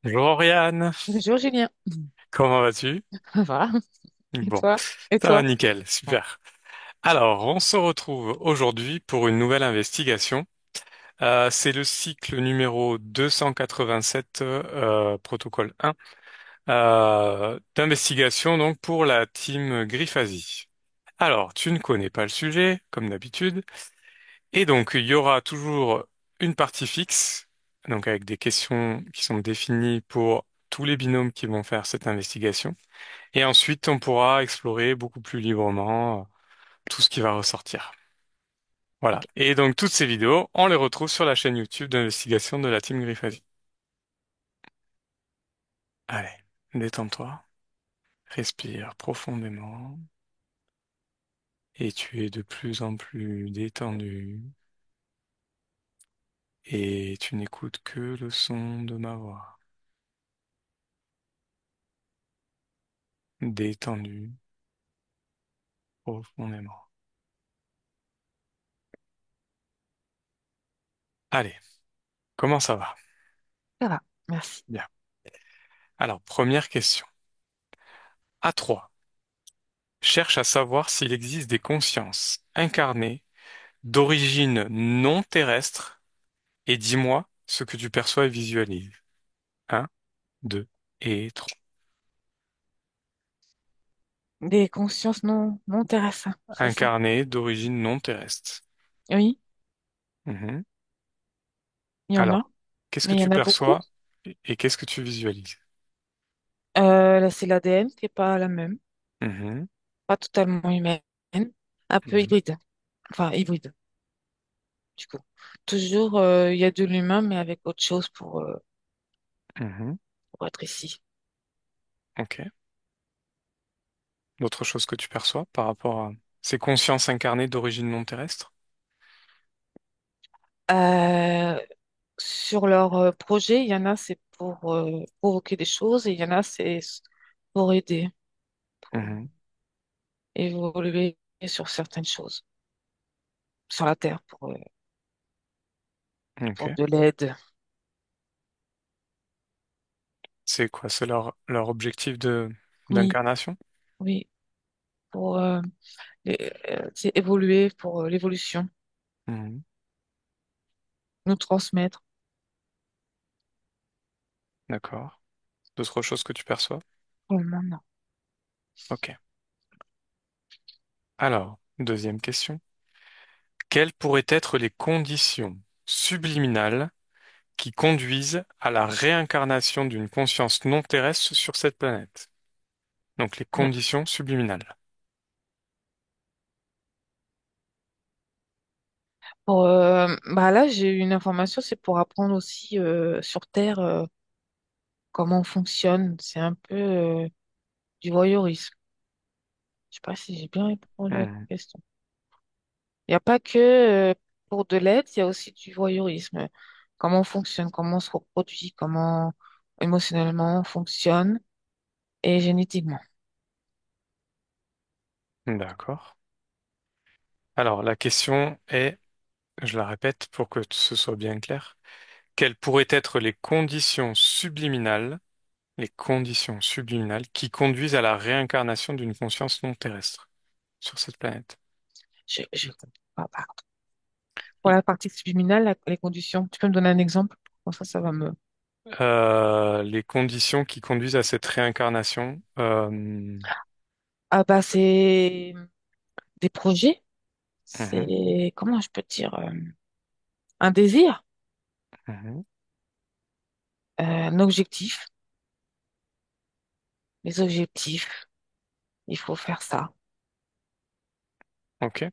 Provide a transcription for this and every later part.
Bonjour Oriane, Bonjour Julien. comment vas-tu? Ça va? Et Bon, toi? Et ça va toi? nickel, super. Alors, on se retrouve aujourd'hui pour une nouvelle investigation. C'est le cycle numéro 287, protocole 1, d'investigation donc pour la team Griffasie. Alors, tu ne connais pas le sujet, comme d'habitude, et donc il y aura toujours une partie fixe, donc avec des questions qui sont définies pour tous les binômes qui vont faire cette investigation. Et ensuite, on pourra explorer beaucoup plus librement tout ce qui va ressortir. Voilà. Ok. Et donc, toutes ces vidéos, on les retrouve sur la chaîne YouTube d'investigation de la team Griffasi. Allez, détends-toi, respire profondément, et tu es de plus en plus détendu, et tu n'écoutes que le son de ma voix. Détendu profondément. Allez, comment ça va? Ça va, merci. Bien. Alors, première question. A3. Cherche à savoir s'il existe des consciences incarnées d'origine non terrestre et dis-moi ce que tu perçois et visualises. Un, 2 et 3. Des consciences non terrestres, c'est ça? Incarnées d'origine non terrestre. Oui, Mhm. il y en a, Alors, qu'est-ce que mais il y tu en a beaucoup. perçois et qu'est-ce que tu visualises? Là, c'est l'ADN qui est pas la même, Mhm. pas totalement humaine, un peu Mhm. hybride. Enfin, hybride, du coup. Toujours, il y a de l'humain, mais avec autre chose Mhm. pour être ici. Ok. D'autres choses que tu perçois par rapport à ces consciences incarnées d'origine non terrestre? Euh, Sur leur projet, il y en a, c'est pour provoquer des choses, et il y en a, c'est pour aider, pour Mhm. évoluer sur certaines choses, sur la Terre, Ok. pour de l'aide. C'est quoi? C'est leur objectif Oui, d'incarnation? oui, pour c'est évoluer, pour l'évolution, Mhm. nous transmettre. D'accord. D'autres choses que tu perçois? Pour le moment, Ok. Alors, deuxième question. Quelles pourraient être les conditions subliminales qui conduisent à la réincarnation d'une conscience non terrestre sur cette planète? Donc les non. conditions subliminales. Bah là, j'ai eu une information, c'est pour apprendre aussi sur Terre comment on fonctionne. C'est un peu du voyeurisme. Je sais pas si j'ai bien répondu à ta Mhm. question. Il n'y a pas que pour de l'aide, il y a aussi du voyeurisme. Comment on fonctionne, comment on se reproduit, comment émotionnellement on fonctionne et génétiquement. D'accord. Alors la question est, je la répète pour que ce soit bien clair, quelles pourraient être les conditions subliminales qui conduisent à la réincarnation d'une conscience non terrestre sur cette planète? Je comprends pas, pardon. Pour la partie subliminale, les conditions, tu peux me donner un exemple? Comme ça va me... Les conditions qui conduisent à cette réincarnation. Ah bah c'est des projets, Mhm, c'est, comment je peux dire, un désir, mhm. un objectif. Les objectifs, il faut faire ça. Ok.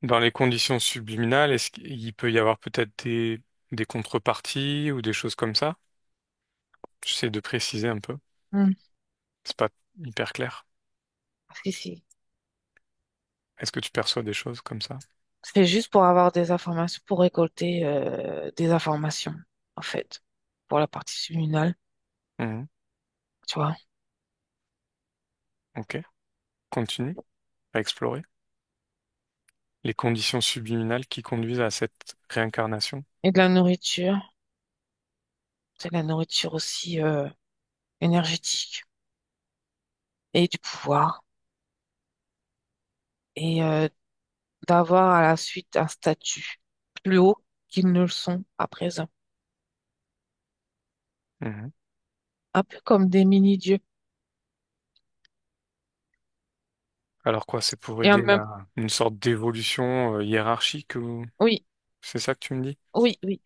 Dans les conditions subliminales, est-ce qu'il peut y avoir peut-être des contreparties ou des choses comme ça? J'essaie de préciser un peu. Hmm. C'est pas hyper clair. Parce que Est-ce que tu perçois des choses comme ça? c'est juste pour avoir des informations, pour récolter des informations, en fait, pour la partie subliminale, Mhm. tu vois. Ok. Continue à explorer les conditions subliminales qui conduisent à cette réincarnation. Et de la nourriture. C'est la nourriture aussi énergétique et du pouvoir. Et d'avoir à la suite un statut plus haut qu'ils ne le sont à présent. Mhm. Un peu comme des mini-dieux. Alors quoi, c'est pour Et en aider même, à une sorte d'évolution hiérarchique ou oui, c'est ça que tu me dis? oui, oui.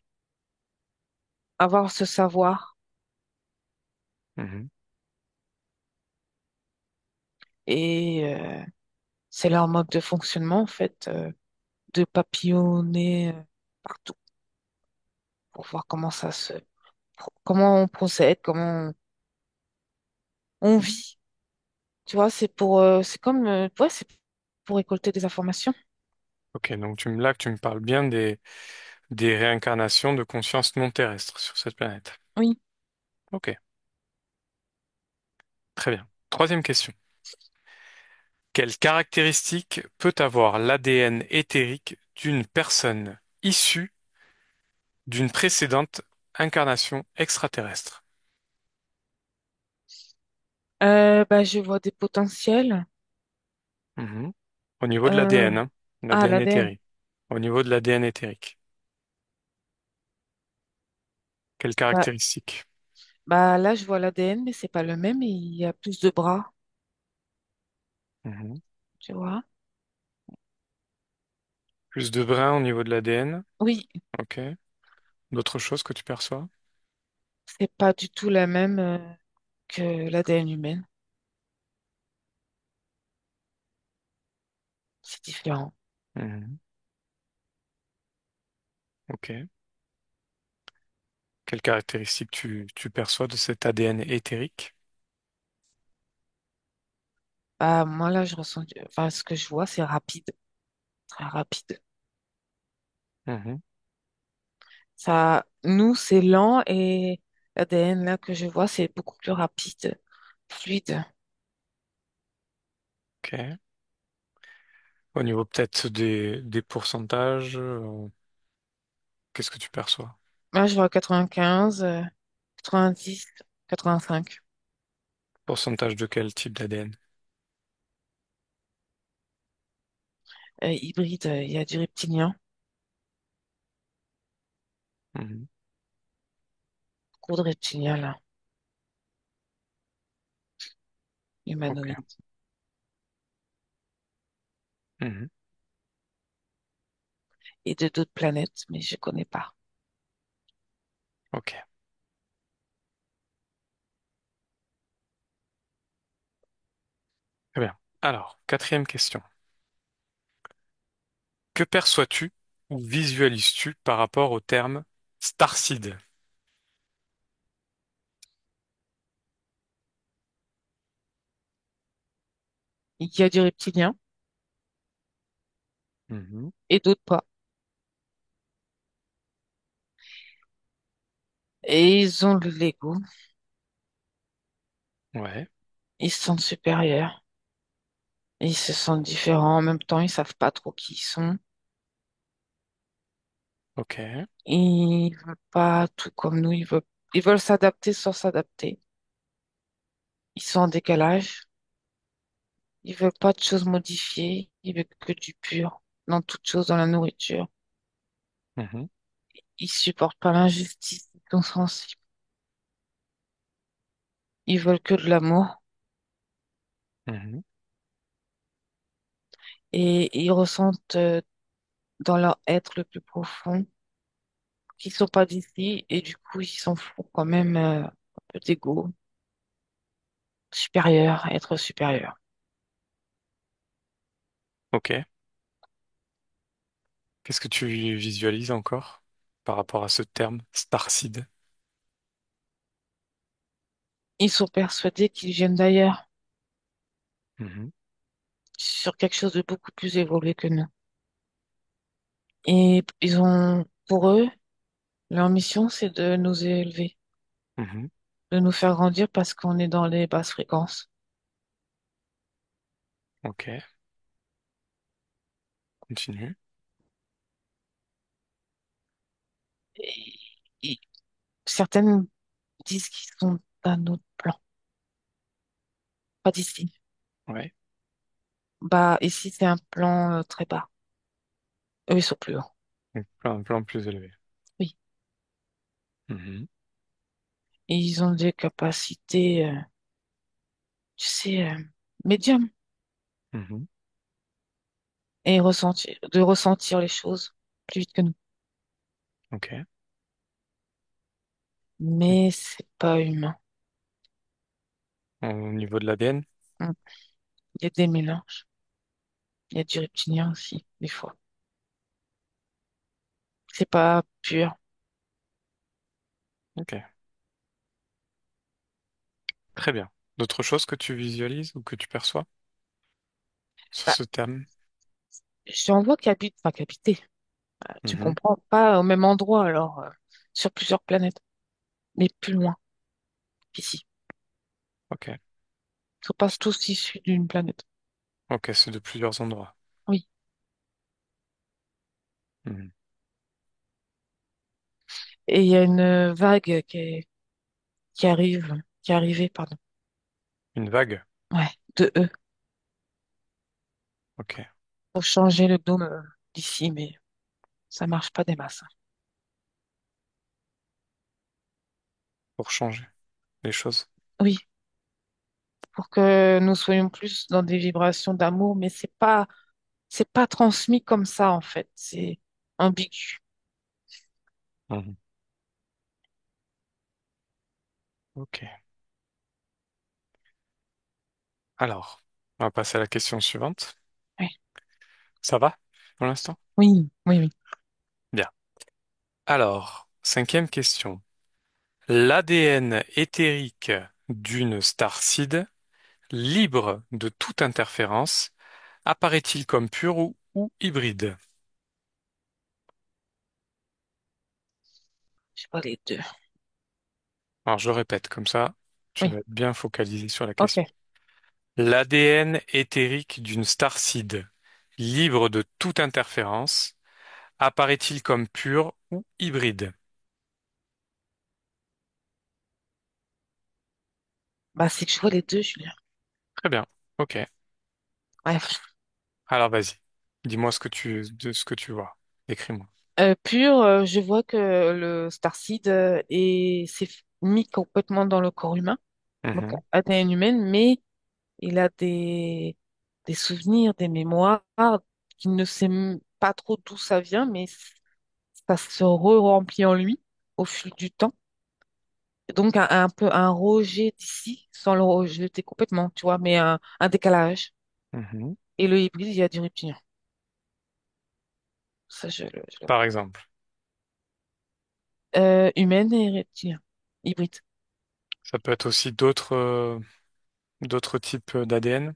Avoir ce savoir Mhm. et c'est leur mode de fonctionnement, en fait, de papillonner partout pour voir comment on procède, on vit. Tu vois, c'est comme, ouais, c'est pour récolter des informations. Ok, donc là que tu me parles bien des réincarnations de conscience non terrestre sur cette planète. Oui. Ok, très bien. Troisième question. Quelle caractéristique peut avoir l'ADN éthérique d'une personne issue d'une précédente incarnation extraterrestre? Bah, je vois des potentiels. Mhm. Au niveau de Euh, l'ADN, hein, l'ADN l'ADN. éthérique. Au niveau de l'ADN éthérique. Quelle Bah, caractéristique? bah, là, je vois l'ADN, mais c'est pas le même. Il y a plus de bras, Mhm. tu vois. Plus de brun au niveau de l'ADN. Oui, Ok. D'autres choses que tu perçois? c'est pas du tout la même que l'ADN humaine. C'est différent. Mhm. Ok. Quelle caractéristique tu perçois de cet ADN éthérique? Bah, moi, là, je ressens, enfin, ce que je vois, c'est rapide, très rapide. Mhm. Ça, nous, c'est lent et l'ADN, là, que je vois, c'est beaucoup plus rapide, fluide. Ok. Au niveau peut-être des pourcentages, qu'est-ce que tu perçois? Moi, je vois 95, 90, 85. Pourcentage de quel type d'ADN? Hybride, il y a du reptilien, Mhm. beaucoup de reptiliens, là, Ok. humanoïdes. Mhm. Et de d'autres planètes, mais je connais pas. Ok. Très bien. Alors, quatrième question. Que perçois-tu ou visualises-tu par rapport au terme Starseed? Il y a du reptilien Mhm. et d'autres pas. Et ils ont le Lego. Ouais. Ils se sentent supérieurs. Ils se sentent différents. En même temps, ils savent pas trop qui ils sont. Ok. Ils veulent pas tout comme nous. Ils veulent s'adapter sans s'adapter. Ils sont en décalage. Ils veulent pas de choses modifiées. Ils veulent que du pur dans toute chose, dans la nourriture. Mhm. Ils supportent pas l'injustice. Ils sont sensibles. Ils veulent que de l'amour. Mhm. Et ils ressentent dans leur être le plus profond qu'ils sont pas d'ici. Et du coup, ils s'en foutent quand même un peu d'ego. Supérieur, être supérieur. Ok. Qu'est-ce que tu visualises encore par rapport à ce terme Starseed? Ils sont persuadés qu'ils viennent d'ailleurs, Mhm. sur quelque chose de beaucoup plus évolué que nous. Et pour eux, leur mission, c'est de nous élever, Mhm. de nous faire grandir parce qu'on est dans les basses fréquences. Ok. Continue. Et, et certaines disent qu'ils sont d'un autre plan, pas d'ici. Ouais. Bah, ici, c'est un plan très bas. Eux, ils sont plus hauts. Donc, un plan plus élevé. Oui. Mhm. Et ils ont des capacités, tu sais, médium Mhm. de ressentir les choses plus vite que nous. Ok. Mais c'est pas humain. Au niveau de l'ADN? Hmm. Il y a des mélanges. Il y a du reptilien aussi, des fois. C'est pas pur. Ok. Très bien. D'autres choses que tu visualises ou que tu perçois sur Bah, ce thème? j'en vois qui habitent, enfin, qui habitaient. Tu Mhm. comprends pas au même endroit, alors, sur plusieurs planètes, mais plus loin qu'ici. Ok. Ils sont pas tous issus d'une planète. Ok, c'est de plusieurs endroits. Oui. Mhm. Et il y a une vague qui est arrivée, pardon. Une vague? Ouais, de eux. Ok. Pour changer le dôme d'ici, mais ça marche pas des masses. Pour changer les choses. Oui, pour que nous soyons plus dans des vibrations d'amour, mais c'est pas transmis comme ça, en fait. C'est ambigu. Mhm. Ok. Alors, on va passer à la question suivante. Oui, Ça va pour l'instant? oui, oui, oui. Bien. Alors, cinquième question. L'ADN éthérique d'une starcide, libre de toute interférence, apparaît-il comme pur ou hybride? Je sais pas les deux. Alors, je répète, comme ça, tu Oui, vas être bien focalisé sur la ok. question. L'ADN éthérique d'une starcide, libre de toute interférence, apparaît-il comme pur ou hybride? Bah, c'est que je vois les deux, Julien. Très bien. Ok. Bref. Alors, vas-y. Dis-moi ce que tu vois. Décris-moi. Pur, je vois que le Starseed s'est mis complètement dans le corps humain, donc Mhm, ADN humaine, mais il a des souvenirs, des mémoires, qu'il ne sait pas trop d'où ça vient, mais ça se re-remplit en lui au fil du temps. Donc un peu un rejet d'ici, sans le rejeter complètement, tu vois, mais un décalage. mhm. Et le hybride, il y a du reptilien. Ça, je le Par vois. exemple, Humaine et reptilien. Hybride. ça peut être aussi d'autres types d'ADN.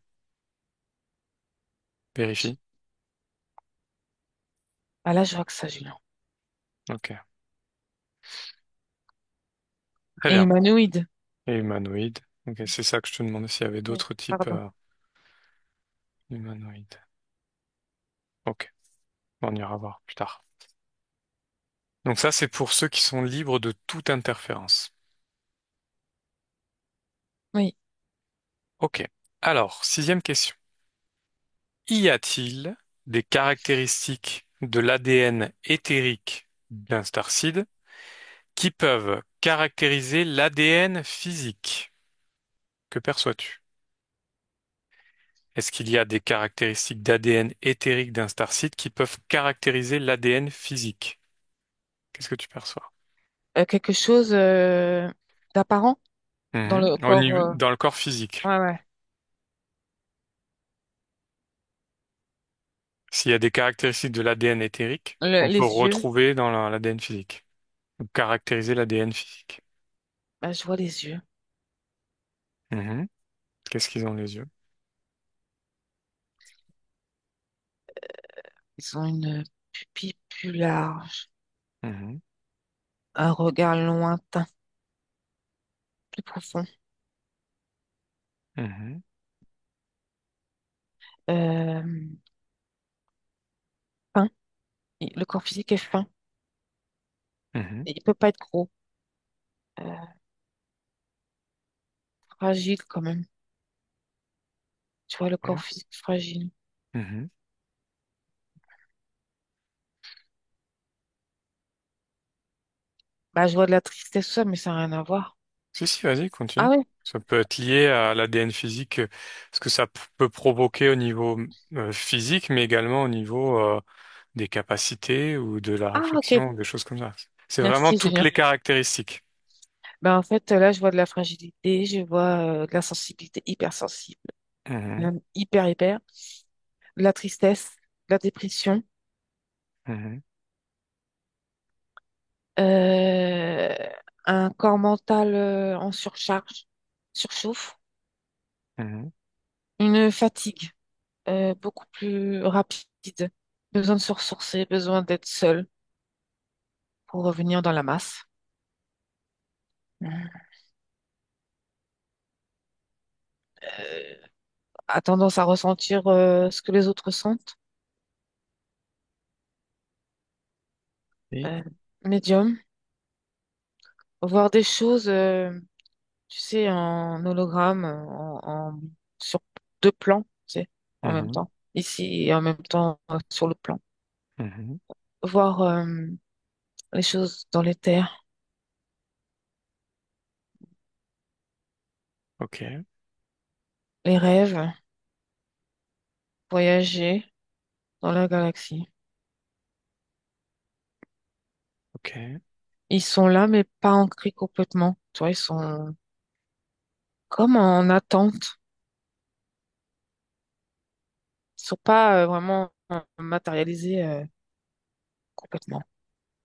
Vérifie. Ah là, je vois que ça, Julien. Ok. Très Et bien. humanoïde. Et humanoïde. Ok, c'est ça que je te demandais s'il y avait Oui, d'autres types pardon. humanoïdes. Ok. On ira voir plus tard. Donc ça, c'est pour ceux qui sont libres de toute interférence. Oui. Ok. Alors, sixième question. Y a-t-il des caractéristiques de l'ADN éthérique d'un starcide qui peuvent caractériser l'ADN physique? Que perçois-tu? Est-ce qu'il y a des caractéristiques d'ADN éthérique d'un starcide qui peuvent caractériser l'ADN physique? Qu'est-ce que tu perçois? Quelque chose d'apparent dans Mhm. le corps. Dans le corps physique. Ouais, ouais. S'il y a des caractéristiques de l'ADN éthérique qu'on peut Les yeux. retrouver dans l'ADN physique. Ou caractériser l'ADN physique. Bah, je vois les yeux. Mhm. Qu'est-ce qu'ils ont les yeux? Ils ont une pupille plus large, Mhm. un regard lointain, plus profond. Mhm. Euh, Fin. Le corps physique est fin. Mhm. Il peut pas être gros. Euh, fragile quand même. Tu vois, le corps Ok. physique fragile. Mhm. Bah, je vois de la tristesse, tout ça, mais ça n'a rien à voir. Si, si, vas-y, Ah continue. ouais? Ça peut être lié à l'ADN physique, ce que ça peut provoquer au niveau physique, mais également au niveau des capacités ou de la Ah, ok. réflexion, ou des choses comme ça. C'est vraiment Merci, toutes Julien. les caractéristiques. Ben, en fait, là, je vois de la fragilité, je vois de la sensibilité hypersensible, Mhm. même hyper, hyper, de la tristesse, de la dépression, Mhm. euh, un corps mental en surcharge, surchauffe, Mhm. une fatigue beaucoup plus rapide, besoin de se ressourcer, besoin d'être seul pour revenir dans la masse. A tendance à ressentir ce que les autres ressentent. Oui. Euh, Médium, voir des choses, tu sais, en hologramme, sur deux plans, tu sais, en même Mhm. temps, ici et en même temps sur le plan. Mhm. Voir les choses dans les terres, Ok. les rêves, voyager dans la galaxie. Ok. Ils sont là, mais pas ancrés complètement. Tu vois, ils sont comme en attente. Ils sont pas vraiment matérialisés complètement.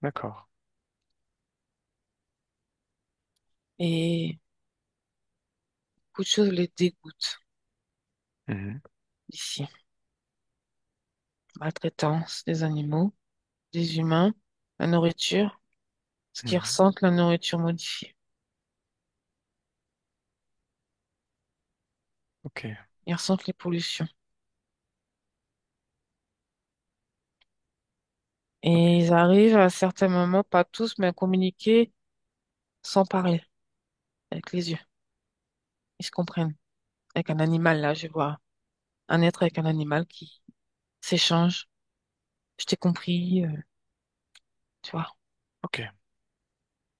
D'accord. Et beaucoup de choses les dégoûtent Mhm. ici. Maltraitance des animaux, des humains, la nourriture, ce qu'ils Mhm. ressentent, la nourriture modifiée. Ok. Ils ressentent les pollutions. Ok. Et ils arrivent à certains moments, pas tous, mais à communiquer sans parler, avec les yeux. Ils se comprennent. Avec un animal, là, je vois un être avec un animal qui s'échange. Je t'ai compris, tu vois. Ok.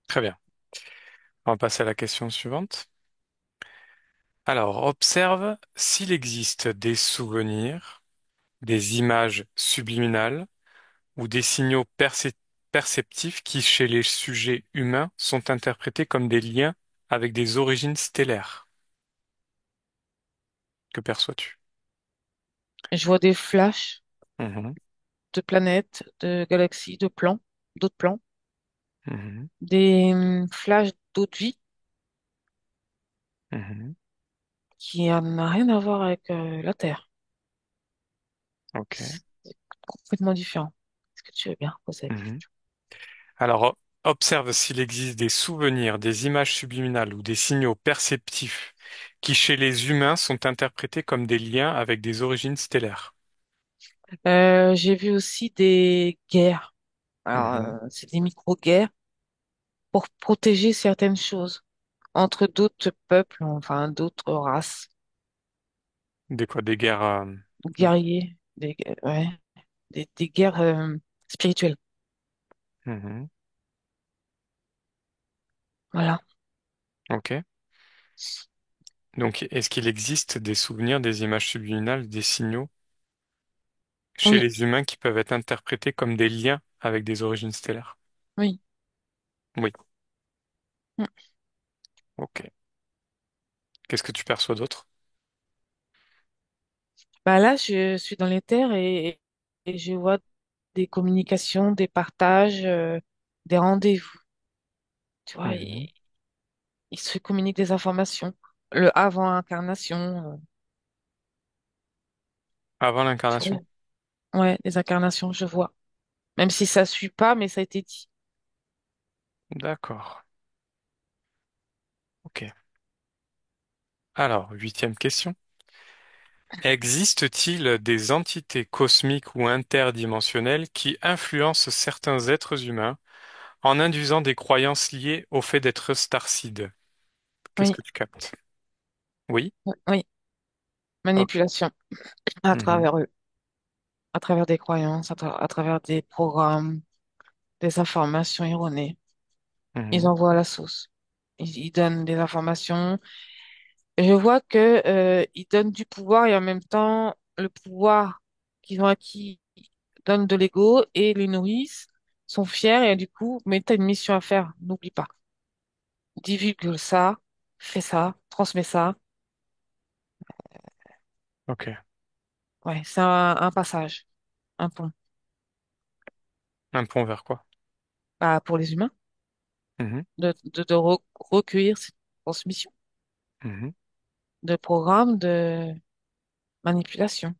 Très bien. On va passer à la question suivante. Alors, observe s'il existe des souvenirs, des images subliminales ou des signaux perceptifs qui, chez les sujets humains, sont interprétés comme des liens avec des origines stellaires. Que perçois-tu? Je vois des flashs Mhm. de planètes, de galaxies, de plans, d'autres plans, Mhm. des flashs d'autres vies Mhm. qui n'ont rien à voir avec la Terre. Ok. C'est complètement différent. Est-ce que tu veux bien poser la Mhm. question? Alors, observe s'il existe des souvenirs, des images subliminales ou des signaux perceptifs qui, chez les humains, sont interprétés comme des liens avec des origines stellaires. J'ai vu aussi des guerres. Alors, Mhm. c'est des micro-guerres pour protéger certaines choses entre d'autres peuples, enfin d'autres races, Des quoi? Des guerres. guerriers, ouais, des guerres spirituelles. Mhm. Voilà. Ok. Donc, est-ce qu'il existe des souvenirs, des images subliminales, des signaux chez Oui, les humains qui peuvent être interprétés comme des liens avec des origines stellaires? oui. Oui. Mm. Ok. Qu'est-ce que tu perçois d'autre? Bah là, je suis dans les terres et je vois des communications, des partages, des rendez-vous. Tu vois, Mhm. ils se communiquent des informations. Le avant-incarnation, Avant tu vois. l'incarnation. Ouais, des incarnations, je vois. Même si ça suit pas, mais ça a été dit. D'accord. Ok. Alors, huitième question. Existe-t-il des entités cosmiques ou interdimensionnelles qui influencent certains êtres humains en induisant des croyances liées au fait d'être starseed? Qu'est-ce Oui. que tu captes? Oui. Oui, Ok. manipulation à Mhm. travers eux, à travers des croyances, à travers des programmes, des informations erronées. Ils Mhm. envoient la sauce. Ils donnent des informations. Je vois que, ils donnent du pouvoir et en même temps, le pouvoir qu'ils ont acquis donne de l'ego et les nourrissent, sont fiers et du coup, mais tu as une mission à faire, n'oublie pas. Divulgue ça, fais ça, transmets ça. Ok. Ouais, c'est un passage, un pont. Un pont vers quoi? Bah, pour les humains, Mhm. recueillir cette transmission Mhm. de programmes de manipulation.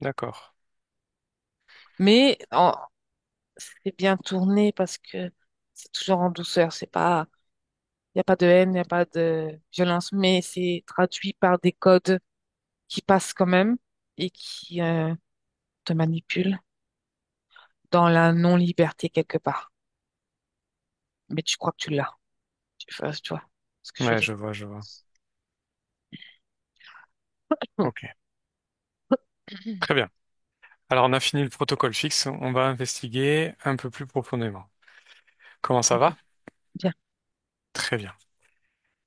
D'accord. Mais c'est bien tourné parce que c'est toujours en douceur. C'est pas, il n'y a pas de haine, il n'y a pas de violence, mais c'est traduit par des codes qui passent quand même et qui te manipulent dans la non-liberté quelque part. Mais tu crois que tu l'as. Tu vois ce que je veux Ouais, dire. je vois, je vois. Ok. Très bien. Alors, on a fini le protocole fixe. On va investiguer un peu plus profondément. Comment ça va? Bien. Très bien.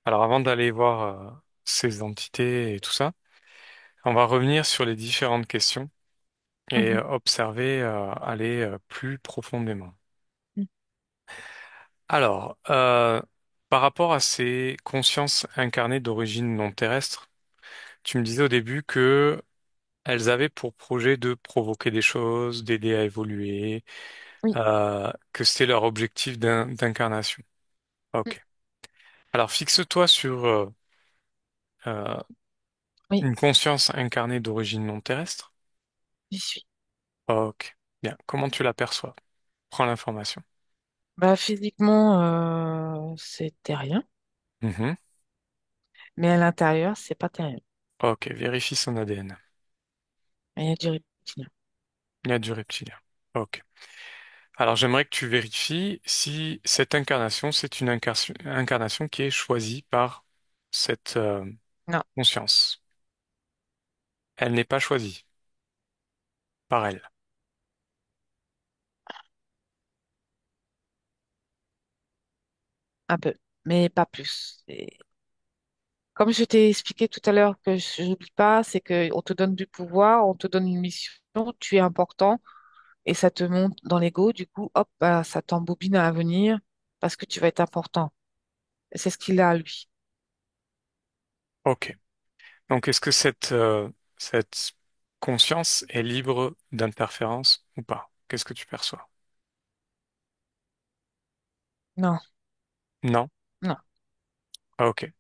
Alors, avant d'aller voir ces entités et tout ça, on va revenir sur les différentes questions et Mhm. observer, aller plus profondément. Mhm. Alors, par rapport à ces consciences incarnées d'origine non terrestre, tu me disais au début que elles avaient pour projet de provoquer des choses, d'aider à évoluer, Oui. que c'était leur objectif d'incarnation. Mhm. Ok. Alors, fixe-toi sur euh, Oui, une conscience incarnée d'origine non terrestre. j'y suis. Ok. Bien. Comment tu l'aperçois? Prends l'information. Bah, physiquement, c'est terrien, Mhm. mais à l'intérieur, c'est pas terrien. Ok. Vérifie son ADN. Il y a du reptilien. Il y a du reptilien. Ok. Alors, j'aimerais que tu vérifies si cette incarnation, c'est une incarnation qui est choisie par cette Non, conscience. Elle n'est pas choisie par elle. un peu, mais pas plus. Comme je t'ai expliqué tout à l'heure que je n'oublie pas, c'est qu'on te donne du pouvoir, on te donne une mission, tu es important et ça te monte dans l'ego. Du coup, hop, bah, ça t'embobine à venir parce que tu vas être important. Et c'est ce qu'il a, lui. Ok. Donc, est-ce que cette conscience est libre d'interférence ou pas? Qu'est-ce que tu perçois? Non, Non? non, Ah, ok.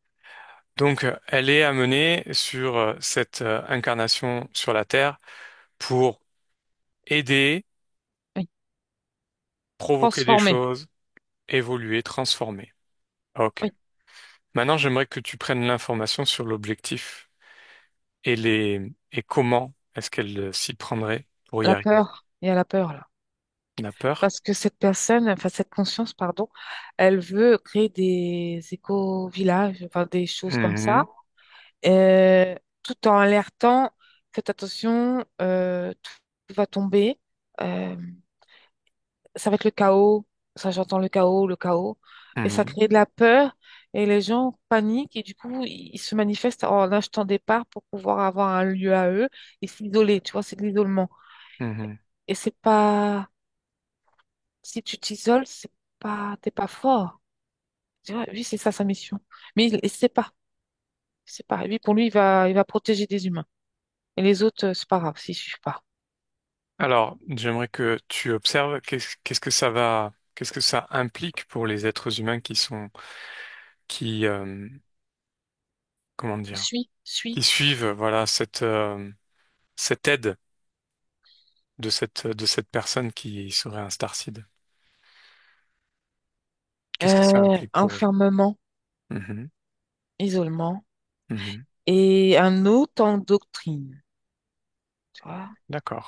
Donc, elle est amenée sur cette incarnation sur la Terre pour aider, oui. provoquer des Transformé. choses, évoluer, transformer. Ok. Oui. Maintenant, j'aimerais que tu prennes l'information sur l'objectif et comment est-ce qu'elle s'y prendrait pour y La arriver. peur. Il y a la peur, là. La peur? Parce que cette personne, enfin, cette conscience, pardon, elle veut créer des éco-villages, enfin, des choses comme ça, Mhm. tout en alertant, faites attention, tout va tomber, euh, ça va être le chaos, ça j'entends le chaos, et ça Mhm. crée de la peur, et les gens paniquent, et du coup, ils se manifestent en achetant des parts pour pouvoir avoir un lieu à eux et s'isoler, tu vois, c'est de l'isolement. Mhm. Et c'est pas, si tu t'isoles, t'es pas fort. Tu vois, lui, c'est ça sa mission. Mais il sait pas, c'est pas. Lui, pour lui, il va protéger des humains. Et les autres, c'est pas grave s'ils suivent pas. Alors, j'aimerais que tu observes qu'est-ce que ça va, qu'est-ce que ça implique pour les êtres humains qui, comment dire, Suis. qui suivent, voilà, cette aide de cette personne qui serait un starseed. Qu'est-ce que ça implique pour eux? Enfermement, Mhm. isolement Mhm. et un autre en doctrine. Tu vois, D'accord.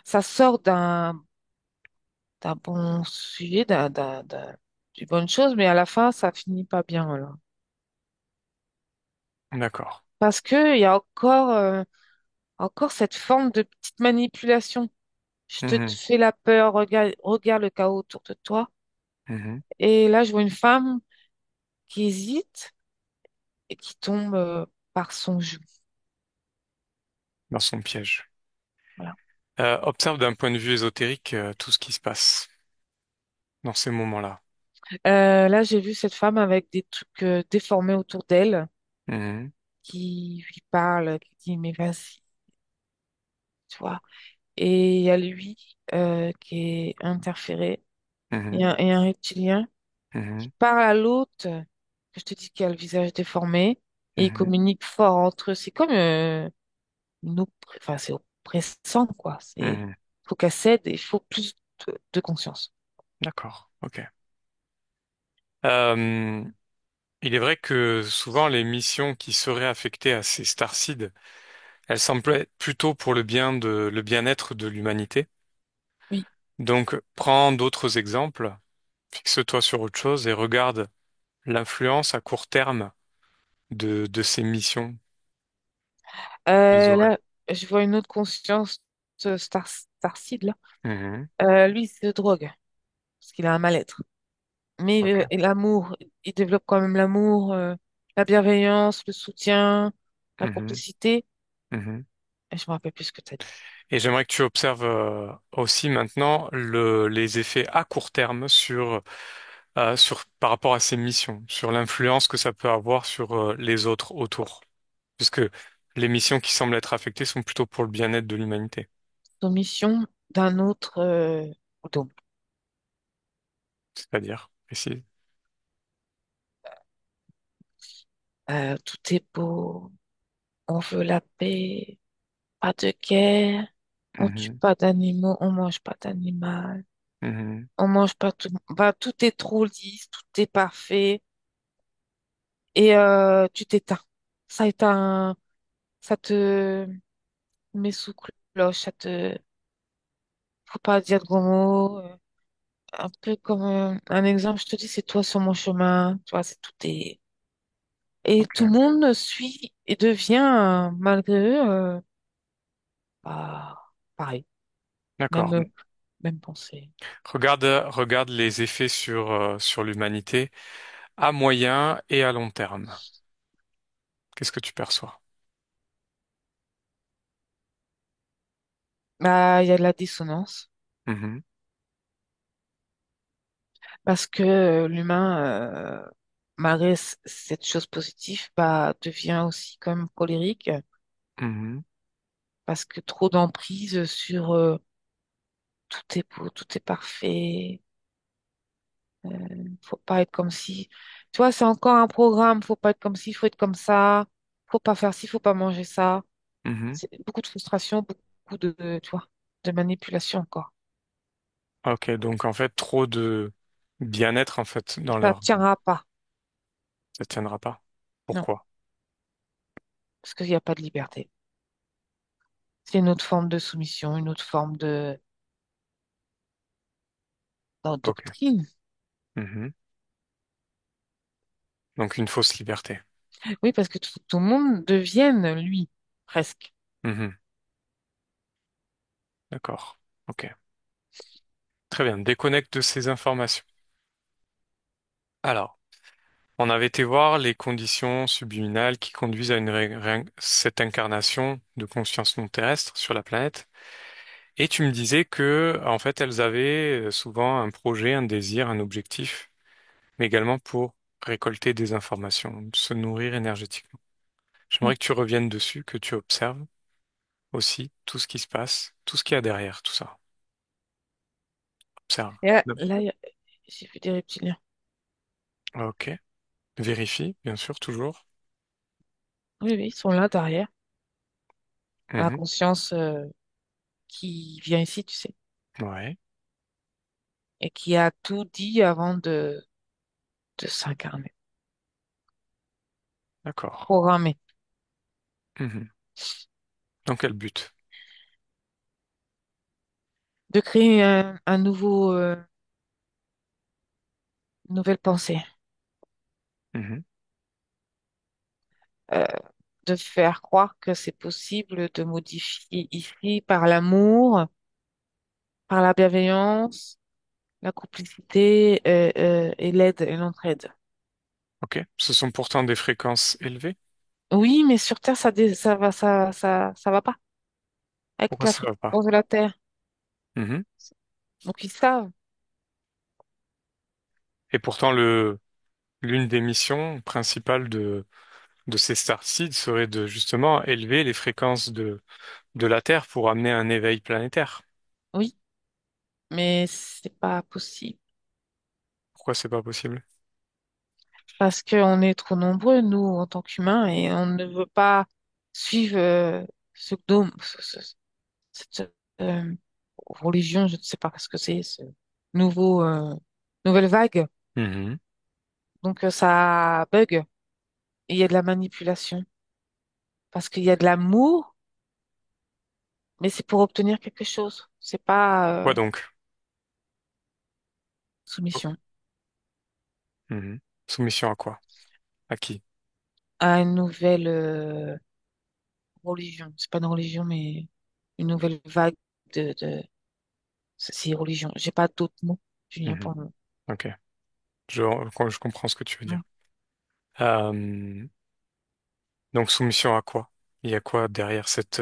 ça sort d'un bon sujet, d'une bonne chose, mais à la fin, ça finit pas bien, alors. D'accord. Parce que il y a encore cette forme de petite manipulation. Je te Mhm. fais la peur, regarde le chaos autour de toi. Mhm. Et là, je vois une femme qui hésite et qui tombe par son joug. Dans son piège. Voilà. Observe d'un point de vue ésotérique tout ce qui se passe dans ces moments-là. Là, j'ai vu cette femme avec des trucs déformés autour d'elle Mhm. qui lui parle, qui dit, mais vas-y, tu vois. Et il y a lui qui est interféré. Mhm. Et un reptilien qui Mhm. parle à l'autre, que je te dis qui a le visage déformé, et ils Mhm. communiquent fort entre eux. C'est comme enfin, c'est oppressant, quoi. Mhm. Faut qu'elle cède et il faut plus de conscience. D'accord. Ok. Euh, il est vrai que souvent les missions qui seraient affectées à ces starseeds, elles semblent être plutôt pour le bien-être de l'humanité. Oui. Donc, prends d'autres exemples, fixe-toi sur autre chose et regarde l'influence à court terme de ces missions qu'ils auraient. Là, je vois une autre conscience Starseed, là. Mhm. Lui, il se drogue parce qu'il a un mal-être. Mais Ok. et l'amour, il développe quand même l'amour, la bienveillance, le soutien, la Mhm. complicité. Mhm. Et je me rappelle plus ce que tu as dit. Et j'aimerais que tu observes aussi maintenant les effets à court terme par rapport à ces missions, sur l'influence que ça peut avoir sur les autres autour. Puisque les missions qui semblent être affectées sont plutôt pour le bien-être de l'humanité. Soumission d'un autre dôme. C'est-à-dire, précise. Tout est beau, on veut la paix, pas de guerre, on tue Mhm. pas d'animaux, on mange pas d'animal, Mhm. on mange pas tout. Bah, tout est trop lisse, tout est parfait, et tu t'éteins. Ça te met sous cloche, faut pas dire de gros mots. Un peu comme un exemple, je te dis, c'est toi sur mon chemin, tu vois, c'est tout est. Et tout le Ok. monde suit et devient, malgré eux, bah, pareil, même, D'accord. même pensée. Regarde les effets sur l'humanité à moyen et à long terme. Qu'est-ce que tu perçois? Bah, il y a de la dissonance Mhm. parce que l'humain, malgré cette chose positive, bah, devient aussi comme colérique Mhm. parce que trop d'emprise sur tout est beau, tout est parfait. Faut pas être comme si, tu vois, c'est encore un programme. Faut pas être comme si, faut être comme ça. Faut pas faire ci, faut pas manger ça. Mhm. C'est beaucoup de frustration, beaucoup tu vois, de manipulation encore. Ok, donc en fait, trop de bien-être en fait dans Ça leur... tiendra pas. Ça tiendra pas. Non, Pourquoi? parce qu'il n'y a pas de liberté. C'est une autre forme de soumission, une autre forme de Ok. doctrine. Mhm. Donc une fausse liberté. Oui, parce que tout le monde devienne lui, presque. Mhm. D'accord. Ok. Très bien. Déconnecte de ces informations. Alors, on avait été voir les conditions subliminales qui conduisent à cette incarnation de conscience non terrestre sur la planète. Et tu me disais que, en fait, elles avaient souvent un projet, un désir, un objectif, mais également pour récolter des informations, se nourrir énergétiquement. Mm. J'aimerais que tu reviennes dessus, que tu observes aussi tout ce qui se passe, tout ce qu'il y a derrière tout ça. Observe. Et là, j'ai vu des reptiliens. Ok. Vérifie, bien sûr, toujours. Oui, oui, ils sont là derrière. La Mhm. conscience qui vient ici, tu sais, Ouais, et qui a tout dit avant de s'incarner. d'accord. Programmé. Mhm. Dans quel but? De créer un nouveau, une nouvelle pensée. Mhm. euh, de faire croire que c'est possible de modifier ici par l'amour, par la bienveillance, la complicité et l'aide et l'entraide. Ok. Ce sont pourtant des fréquences élevées. Oui, mais sur Terre, ça va pas avec Pourquoi la ça va pas? fréquence de la Terre. Mhm. Donc ils savent. Et pourtant, l'une des missions principales de ces starseeds serait de justement élever les fréquences de la Terre pour amener un éveil planétaire. Oui, mais c'est pas possible Pourquoi c'est pas possible? parce qu'on est trop nombreux, nous, en tant qu'humains, et on ne veut pas suivre ce dôme, cette religion, je ne sais pas ce que c'est, ce nouveau, nouvelle vague. Mhm. Donc ça bug et il y a de la manipulation parce qu'il y a de l'amour, mais c'est pour obtenir quelque chose. C'est pas Quoi donc? Oh. soumission Mhm. Soumission à quoi? À qui? à une nouvelle religion. C'est pas une religion, mais une nouvelle vague de... C'est religion. J'ai pas d'autres mots, Julien, Mhm. pour le... Ok. Je, je comprends ce que tu veux dire. Mm. Euh, donc soumission à quoi? Il y a quoi derrière cette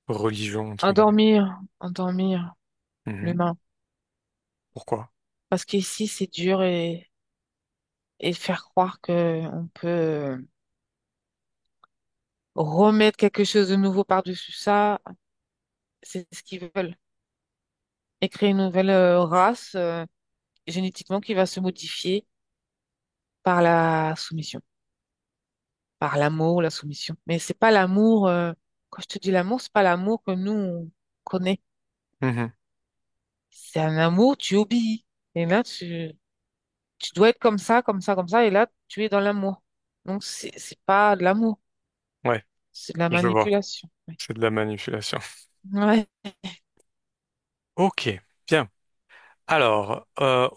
religion, entre guillemets? Endormir, endormir Mhm. l'humain. Pourquoi? Parce qu'ici, c'est dur et faire croire que on peut remettre quelque chose de nouveau par-dessus ça, c'est ce qu'ils veulent. Et créer une nouvelle race génétiquement qui va se modifier par la soumission, par l'amour, la soumission. Mais c'est pas l'amour, quand je te dis l'amour, c'est pas l'amour que nous, on connaît. Mhm. C'est un amour, tu obéis. Et là, tu dois être comme ça, comme ça, comme ça. Et là, tu es dans l'amour. Donc, c'est pas de l'amour, Ouais, c'est de la je vois. manipulation. Oui. C'est de la manipulation. Ouais. Ok, bien. Alors,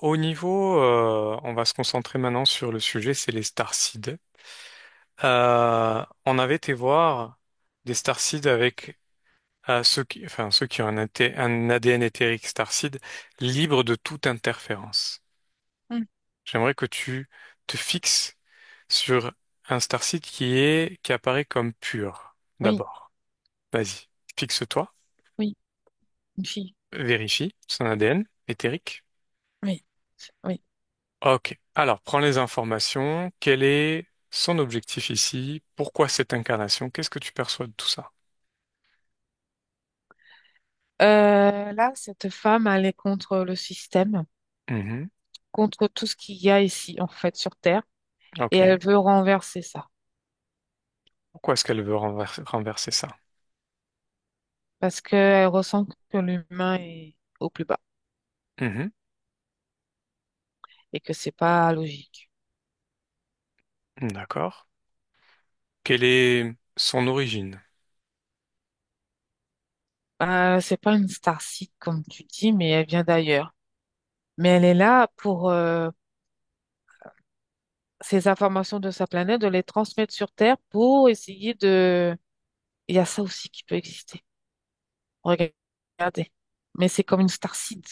au niveau, on va se concentrer maintenant sur le sujet, c'est les starseeds. On avait été voir des starseeds avec ceux qui ont un ADN éthérique starseed libre de toute interférence. Mm. J'aimerais que tu te fixes sur un starseed qui apparaît comme pur, Oui, d'abord. Vas-y, fixe-toi, oui, une fille. vérifie son ADN éthérique. Oui, oui. Ok. Alors, prends les informations. Quel est son objectif ici? Pourquoi cette incarnation? Qu'est-ce que tu perçois de tout ça? Là, cette femme, elle est contre le système, Mhm. contre tout ce qu'il y a ici, en fait, sur Terre, et Ok. elle veut renverser ça. Pourquoi est-ce qu'elle veut renverser ça? Parce qu'elle ressent que l'humain est au plus bas Mhm. et que c'est pas logique. D'accord. Quelle est son origine? C'est pas une star-seed, comme tu dis, mais elle vient d'ailleurs. Mais elle est là pour ces informations de sa planète, de les transmettre sur Terre pour essayer de... Il y a ça aussi qui peut exister. Regardez. Mais c'est comme une star-seed,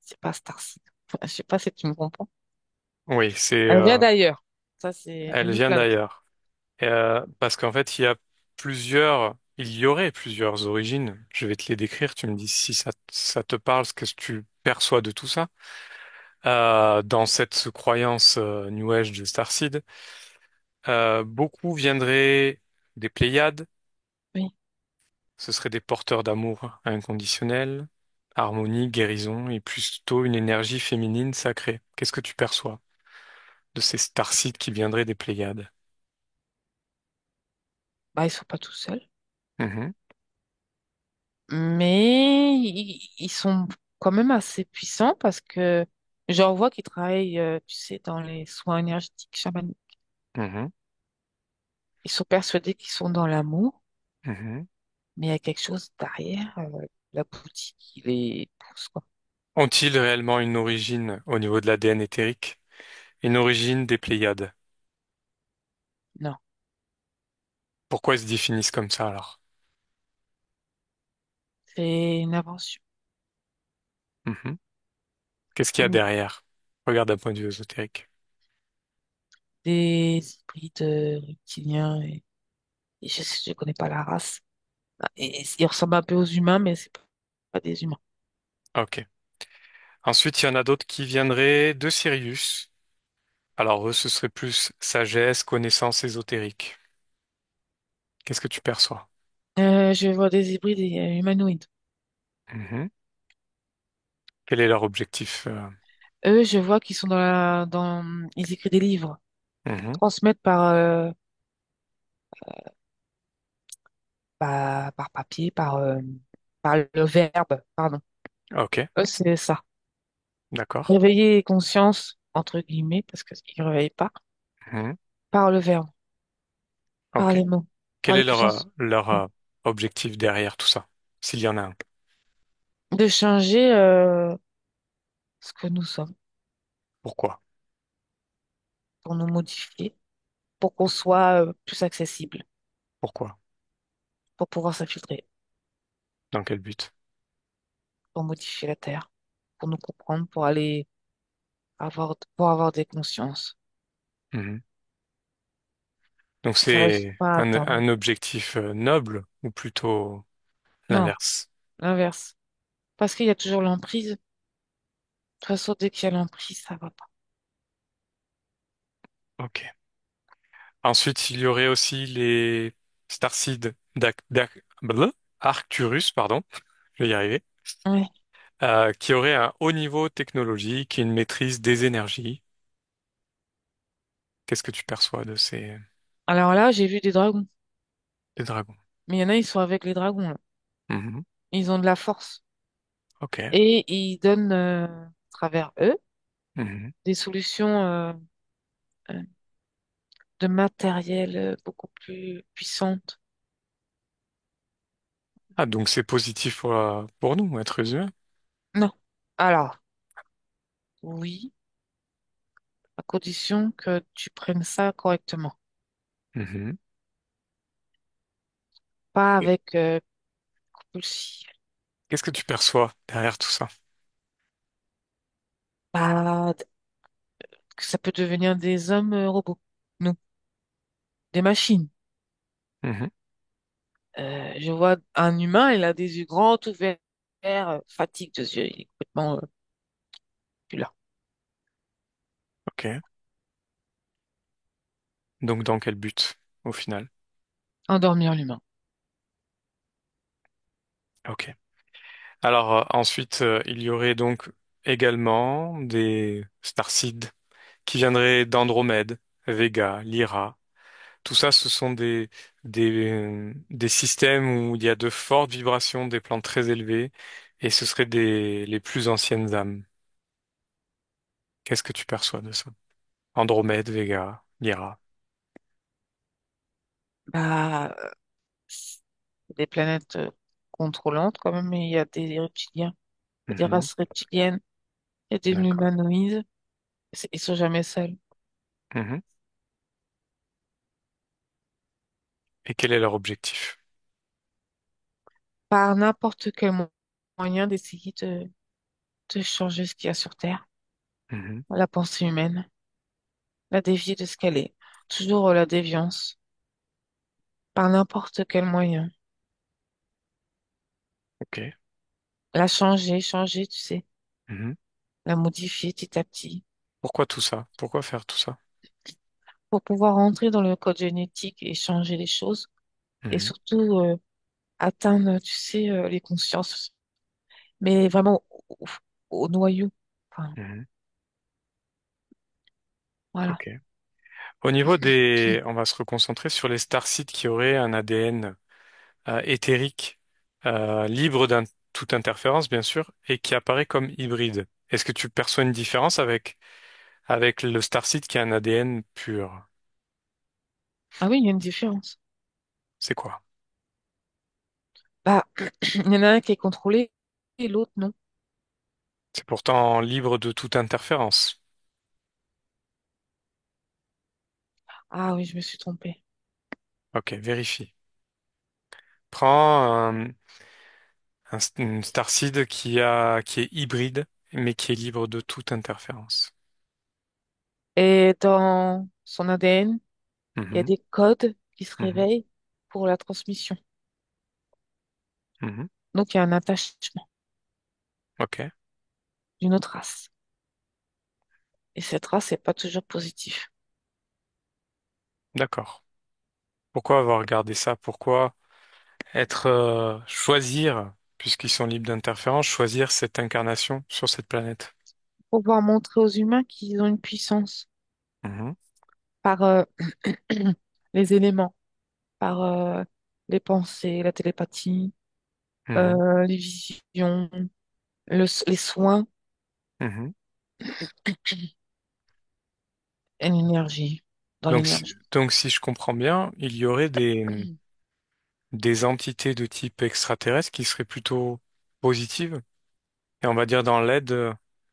c'est pas star-seed. Je sais pas si tu me comprends. Oui, Elle vient d'ailleurs. Ça, c'est elle une autre vient planète. d'ailleurs. Parce qu'en fait, il y aurait plusieurs origines. Je vais te les décrire. Tu me dis si ça te parle, ce que tu perçois de tout ça. Dans cette croyance New Age de Starseed, beaucoup viendraient des Pléiades. Oui. Ce seraient des porteurs d'amour inconditionnel, harmonie, guérison et plutôt une énergie féminine sacrée. Qu'est-ce que tu perçois de ces Starseed qui viendraient des Pléiades? Bah, ils sont pas tout seuls. Mhm, Mais ils sont quand même assez puissants parce que j'en vois qui travaillent, tu sais, dans les soins énergétiques chamaniques. mhm, Ils sont persuadés qu'ils sont dans l'amour, mhm. mais il y a quelque chose derrière, la boutique qui les pousse, quoi. Ont-ils réellement une origine au niveau de l'ADN éthérique? Une origine des Pléiades? Non. Pourquoi ils se définissent comme ça alors? C'est une invention. Mhm. Qu'est-ce qu'il y a Mm. derrière? Regarde d'un point de vue ésotérique. Des hybrides reptiliens et je connais pas la race. Ah, et ils ressemblent un peu aux humains, mais c'est pas des humains. Ok. Ensuite, il y en a d'autres qui viendraient de Sirius. Alors eux, ce serait plus sagesse, connaissance ésotérique. Qu'est-ce que tu perçois? Je vois des hybrides et, humanoïdes. Mhm. Quel est leur objectif? Eux, je vois qu'ils sont ils écrivent des livres, Mhm. transmettent par papier, par le verbe, pardon. Ok, Eux, c'est ça. d'accord. Réveiller conscience, entre guillemets, parce qu'ils ne réveillent pas, Mhm. par le verbe, par Ok. les mots, par Quel les est puissances. objectif derrière tout ça? S'il y en a un. De changer ce que nous sommes, Pourquoi? pour nous modifier, pour qu'on soit plus accessible, Pourquoi? pour pouvoir s'infiltrer, Dans quel but? pour modifier la Terre, pour nous comprendre, pour avoir des consciences. Mhm. Donc Ils n'arrivent c'est pas à atteindre. un objectif noble ou plutôt Non, l'inverse? l'inverse. Parce qu'il y a toujours l'emprise. De toute façon, dès qu'il y a l'emprise, ça va pas. Ok. Ensuite, il y aurait aussi les Starseed Arcturus, pardon, je vais y arriver, Ouais. qui auraient un haut niveau technologique et une maîtrise des énergies. Qu'est-ce que tu perçois de Alors là, j'ai vu des dragons. des dragons? Mais il y en a, ils sont avec les dragons, là. Mhm. Ils ont de la force. Ok. Et ils donnent, à travers eux, Mhm. des solutions euh, de matériel beaucoup plus puissantes. Ah, donc c'est positif pour nous, êtres humains. Non. Alors, oui, à condition que tu prennes ça correctement. Mhm. Pas Et avec compulsion. qu'est-ce que tu perçois derrière tout ça? Pas que ça peut devenir des hommes robots. Non, des machines. Mhm. Je vois un humain, il a des yeux grands, ouverts, fatigue de yeux, il est complètement plus là. Ok. Donc dans quel but, au final? Endormir l'humain. Ok. Alors ensuite, il y aurait donc également des starseeds qui viendraient d'Andromède, Vega, Lyra. Tout ça, ce sont des systèmes où il y a de fortes vibrations, des plans très élevés, et ce seraient les plus anciennes âmes. Qu'est-ce que tu perçois de ça? Andromède, Vega, Lyra. Bah, c'est des planètes contrôlantes quand même, mais il y a des reptiliens, il y a des Mhm. races reptiliennes, il y a des D'accord. humanoïdes. Ils sont jamais seuls. Mhm. Et quel est leur objectif? Par n'importe quel moyen d'essayer de changer ce qu'il y a sur Terre, Mhm. la pensée humaine, la dévier de ce qu'elle est. Toujours la déviance, par n'importe quel moyen. Ok. La changer, tu sais, Mhm. la modifier petit à petit, Pourquoi tout ça? Pourquoi faire tout ça? pour pouvoir entrer dans le code génétique et changer les choses, et Mhm. surtout atteindre, tu sais, les consciences, mais vraiment au noyau. Enfin, Mhm. voilà. Ok. Au niveau on va se reconcentrer sur les starseeds qui auraient un ADN éthérique, libre toute interférence, bien sûr, et qui apparaît comme hybride. Est-ce que tu perçois une différence avec le starseed qui a un ADN pur? Ah oui, il y a une différence. C'est quoi? Bah, il y en a un qui est contrôlé et l'autre non. C'est pourtant libre de toute interférence. Ah oui, je me suis trompée. Ok, vérifie. Prends une starseed qui est hybride, mais qui est libre de toute interférence. Et dans son ADN, il y a Mhm, des codes qui se mhm, réveillent pour la transmission. mhm. Donc, il y a un attachement Ok, d'une autre race. Et cette race n'est pas toujours positive. d'accord. Pourquoi avoir regardé ça? Pourquoi choisir, puisqu'ils sont libres d'interférence, choisir cette incarnation sur cette planète? Pour pouvoir montrer aux humains qu'ils ont une puissance Mhm, par les éléments, par les pensées, la télépathie, mhm, les visions, les soins mhm. et l'énergie. Dans l'énergie. Donc, si je comprends bien, il y aurait des entités de type extraterrestre qui seraient plutôt positives, et on va dire dans l'aide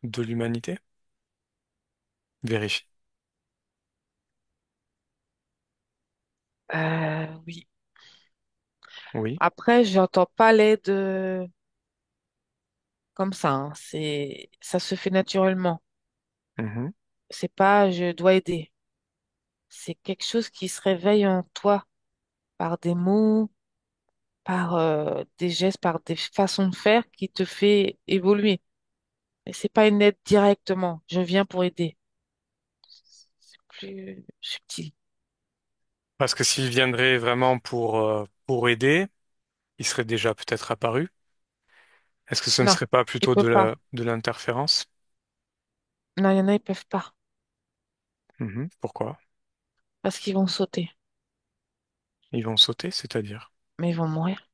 de l'humanité? Vérifie. Oui. Oui. Après, j'entends pas l'aide comme ça, hein. Ça se fait naturellement. Mhm, C'est pas je dois aider. C'est quelque chose qui se réveille en toi par des mots, par des gestes, par des façons de faire qui te fait évoluer. Mais c'est pas une aide directement. Je viens pour aider. C'est plus subtil. parce que s'il viendrait vraiment pour aider, il serait déjà peut-être apparu. Est-ce que ce ne Non, serait pas ils plutôt peuvent pas. de l'interférence? Non, il y en a, ils peuvent pas. Mhm. Pourquoi? Parce qu'ils vont sauter. Ils vont sauter, c'est-à-dire Mais ils vont mourir.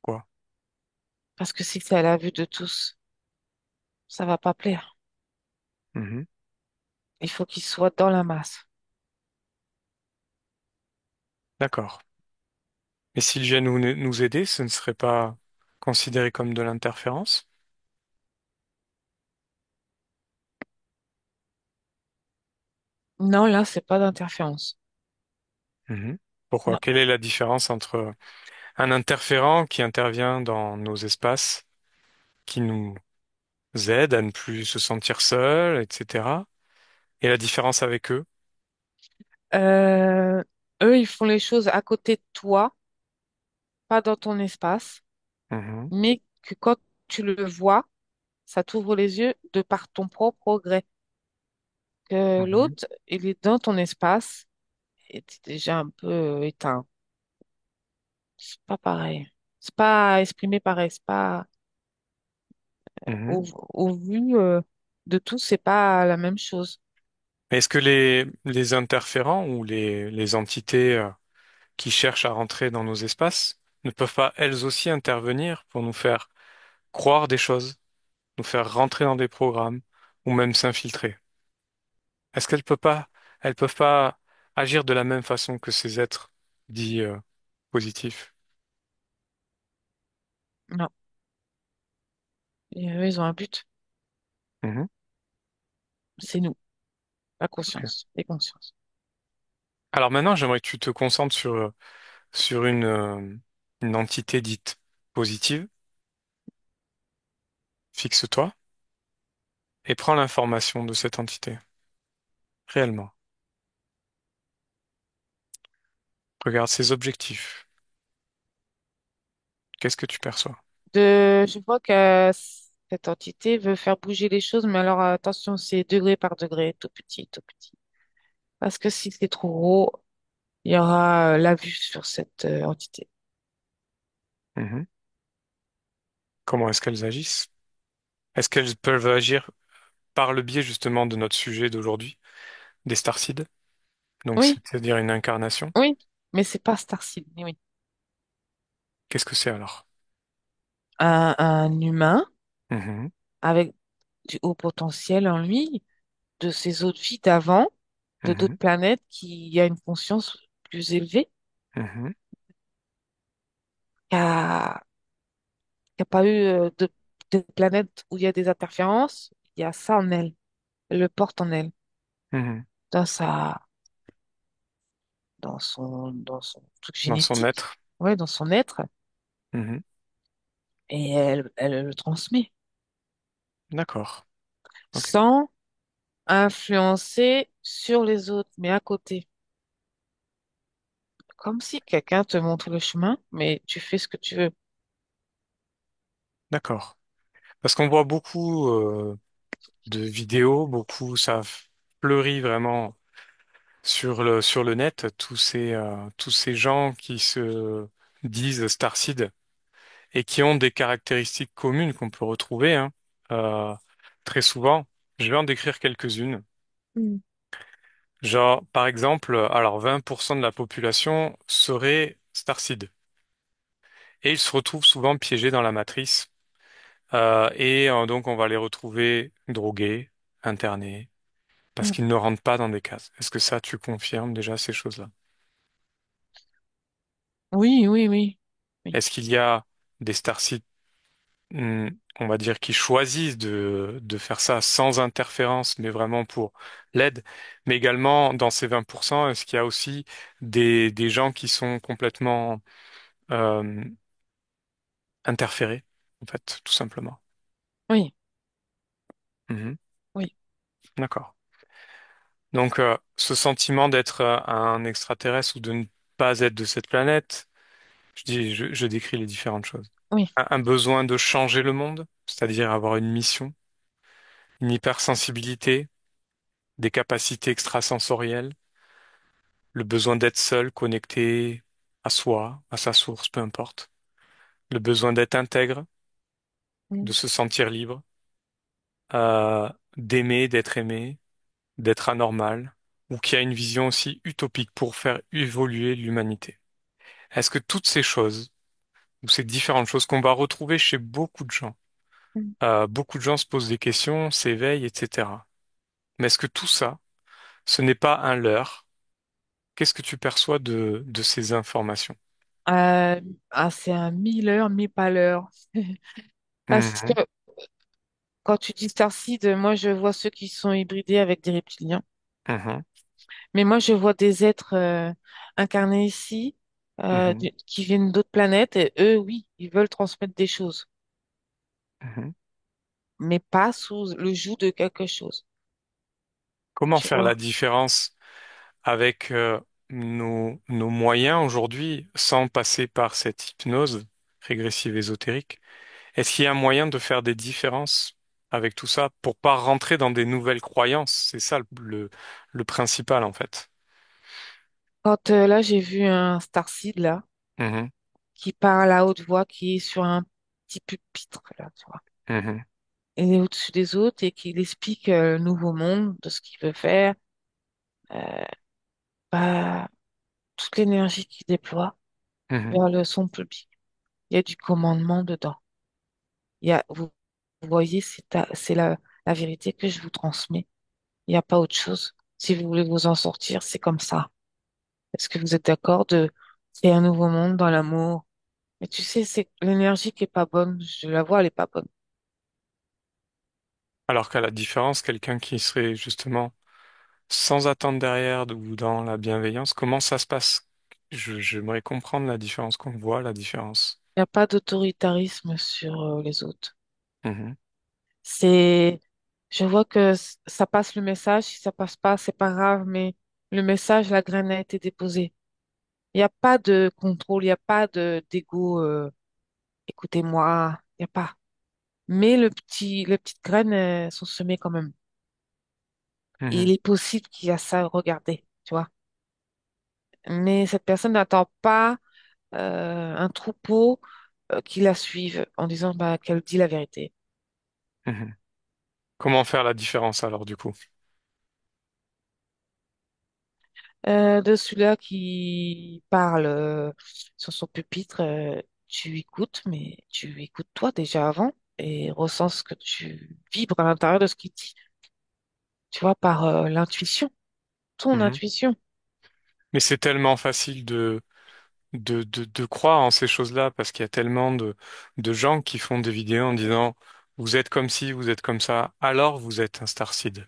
quoi? Parce que si c'est à la vue de tous, ça va pas plaire. Mhm. Il faut qu'ils soient dans la masse. D'accord. Et s'ils viennent nous aider, ce ne serait pas considéré comme de l'interférence? Non, là, c'est pas d'interférence. Mhm. Pourquoi? Non. Quelle est la différence entre un interférent qui intervient dans nos espaces, qui nous aide à ne plus se sentir seul, etc., et la différence avec eux? Euh, eux, ils font les choses à côté de toi, pas dans ton espace, Mhm. mais que quand tu le vois, ça t'ouvre les yeux de par ton propre gré. Que Mhm. l'autre, il est dans ton espace et t'es déjà un peu éteint. C'est pas pareil. C'est pas exprimé pareil. C'est pas Mhm. au, au vu de tous, c'est pas la même chose. Est-ce que les interférents ou les entités qui cherchent à rentrer dans nos espaces ne peuvent pas elles aussi intervenir pour nous faire croire des choses, nous faire rentrer dans des programmes ou même s'infiltrer? Est-ce elles peuvent pas agir de la même façon que ces êtres dits positifs? Non. Et eux, ils ont un but. Mhm. C'est nous, la Ok. conscience, les consciences. Alors maintenant, j'aimerais que tu te concentres sur une entité dite positive. Fixe-toi et prends l'information de cette entité, réellement. Regarde ses objectifs. Qu'est-ce que tu perçois? Je vois que cette entité veut faire bouger les choses, mais alors attention, c'est degré par degré, tout petit, tout petit. Parce que si c'est trop gros, il y aura la vue sur cette entité. Mhm. Comment est-ce qu'elles agissent? Est-ce qu'elles peuvent agir par le biais justement de notre sujet d'aujourd'hui, des starseeds? Donc, Oui, c'est-à-dire une incarnation. oui, mais c'est pas Starseed, mais oui. Qu'est-ce que c'est alors? Un humain Mhm. avec du haut potentiel en lui, de ses autres vies d'avant, de d'autres Mhm. planètes qui a une conscience plus élevée, Mhm. qui a, qui a pas eu de planète où il y a des interférences. Il y a ça en elle. Elle le porte en elle, Mhm. dans sa dans son truc Dans son génétique, être. ouais, dans son être, Mhm. et elle le transmet D'accord. Ok. sans influencer sur les autres, mais à côté. Comme si quelqu'un te montre le chemin, mais tu fais ce que tu veux. D'accord. Parce qu'on voit beaucoup de vidéos, beaucoup, ça fleurit vraiment sur le net, tous ces gens qui se disent Starseed et qui ont des caractéristiques communes qu'on peut retrouver hein, euh, très souvent. Je vais en décrire quelques-unes. Mm. Genre, par exemple, alors 20% de la population serait Starseed et ils se retrouvent souvent piégés dans la matrice. Donc on va les retrouver drogués, internés, parce Mm. qu'ils ne rentrent pas dans des cases. Est-ce que ça, tu confirmes déjà ces choses-là? Oui, oui, oui. Oui, Est-ce qu'il y a des starseeds, hmm, on va dire, qui choisissent de faire ça sans interférence, mais vraiment pour l'aide? Mais également, dans ces 20%, est-ce qu'il y a aussi des gens qui sont complètement euh, interférés, en fait, tout simplement? oui, Mhm. oui. D'accord. Donc, ce sentiment d'être un extraterrestre ou de ne pas être de cette planète, je décris les différentes choses. Oui. Un besoin de changer le monde, c'est-à-dire avoir une mission, une hypersensibilité, des capacités extrasensorielles, le besoin d'être seul, connecté à soi, à sa source, peu importe, le besoin d'être intègre, de Mm. se sentir libre, d'aimer, d'être aimé, d'être anormal, ou qui a une vision aussi utopique pour faire évoluer l'humanité. Est-ce que toutes ces choses, ou ces différentes choses qu'on va retrouver chez Mm. beaucoup de gens se posent des questions, s'éveillent, etc. Mais est-ce que tout ça, ce n'est pas un leurre? Qu'est-ce que tu perçois de ces informations? Euh, c'est un 1000 heures, 1000 pas l'heure. Parce que Mhm, quand tu dis Starseed, moi je vois ceux qui sont hybridés avec des reptiliens. mhm, Mais moi je vois des êtres incarnés ici, mhm, qui viennent d'autres planètes, et eux, oui, ils veulent transmettre des choses, mhm. mais pas sous le joug de quelque chose. Comment Tu faire vois? la différence avec nos moyens aujourd'hui sans passer par cette hypnose régressive ésotérique? Est-ce qu'il y a un moyen de faire des différences avec tout ça pour pas rentrer dans des nouvelles croyances? C'est ça le principal en fait. Quand là j'ai vu un Starseed là, Mhm, qui parle à haute voix, qui est sur un petit pupitre là, tu vois. mhm, Il est au-dessus des autres et qu'il explique le nouveau monde, de ce qu'il veut faire, euh, bah, toute l'énergie qu'il déploie mhm, vers son public. Il y a du commandement dedans. Vous voyez, c'est la vérité que je vous transmets. Il n'y a pas autre chose. Si vous voulez vous en sortir, c'est comme ça. Est-ce que vous êtes d'accord de créer un nouveau monde dans l'amour? Mais tu sais, c'est l'énergie qui est pas bonne. Je la vois, elle est pas bonne. Alors qu'à la différence, quelqu'un qui serait justement sans attendre derrière ou dans la bienveillance, comment ça se passe? J'aimerais comprendre la différence, qu'on voit la différence. Il n'y a pas d'autoritarisme sur les autres. Mhm, C'est, je vois que ça passe le message. Si ça passe pas, c'est pas grave, mais le message, la graine a été déposée. Il n'y a pas de contrôle, il n'y a pas de d'ego. Écoutez-moi, il n'y a pas. Mais les petites graines sont semées quand même. Et il mhm, est possible qu'il y a ça à regarder, tu vois. Mais cette personne n'attend pas un troupeau qui la suive en disant bah, qu'elle dit la vérité. mhm. Comment faire la différence alors du coup? De celui-là qui parle sur son pupitre, tu écoutes, mais tu écoutes toi déjà avant et ressens ce que tu vibres à l'intérieur de ce qu'il dit, tu vois, par l'intuition, ton Mhm. intuition. Mais c'est tellement facile de croire en ces choses-là parce qu'il y a tellement de gens qui font des vidéos en disant vous êtes comme ci, vous êtes comme ça, alors vous êtes un starseed.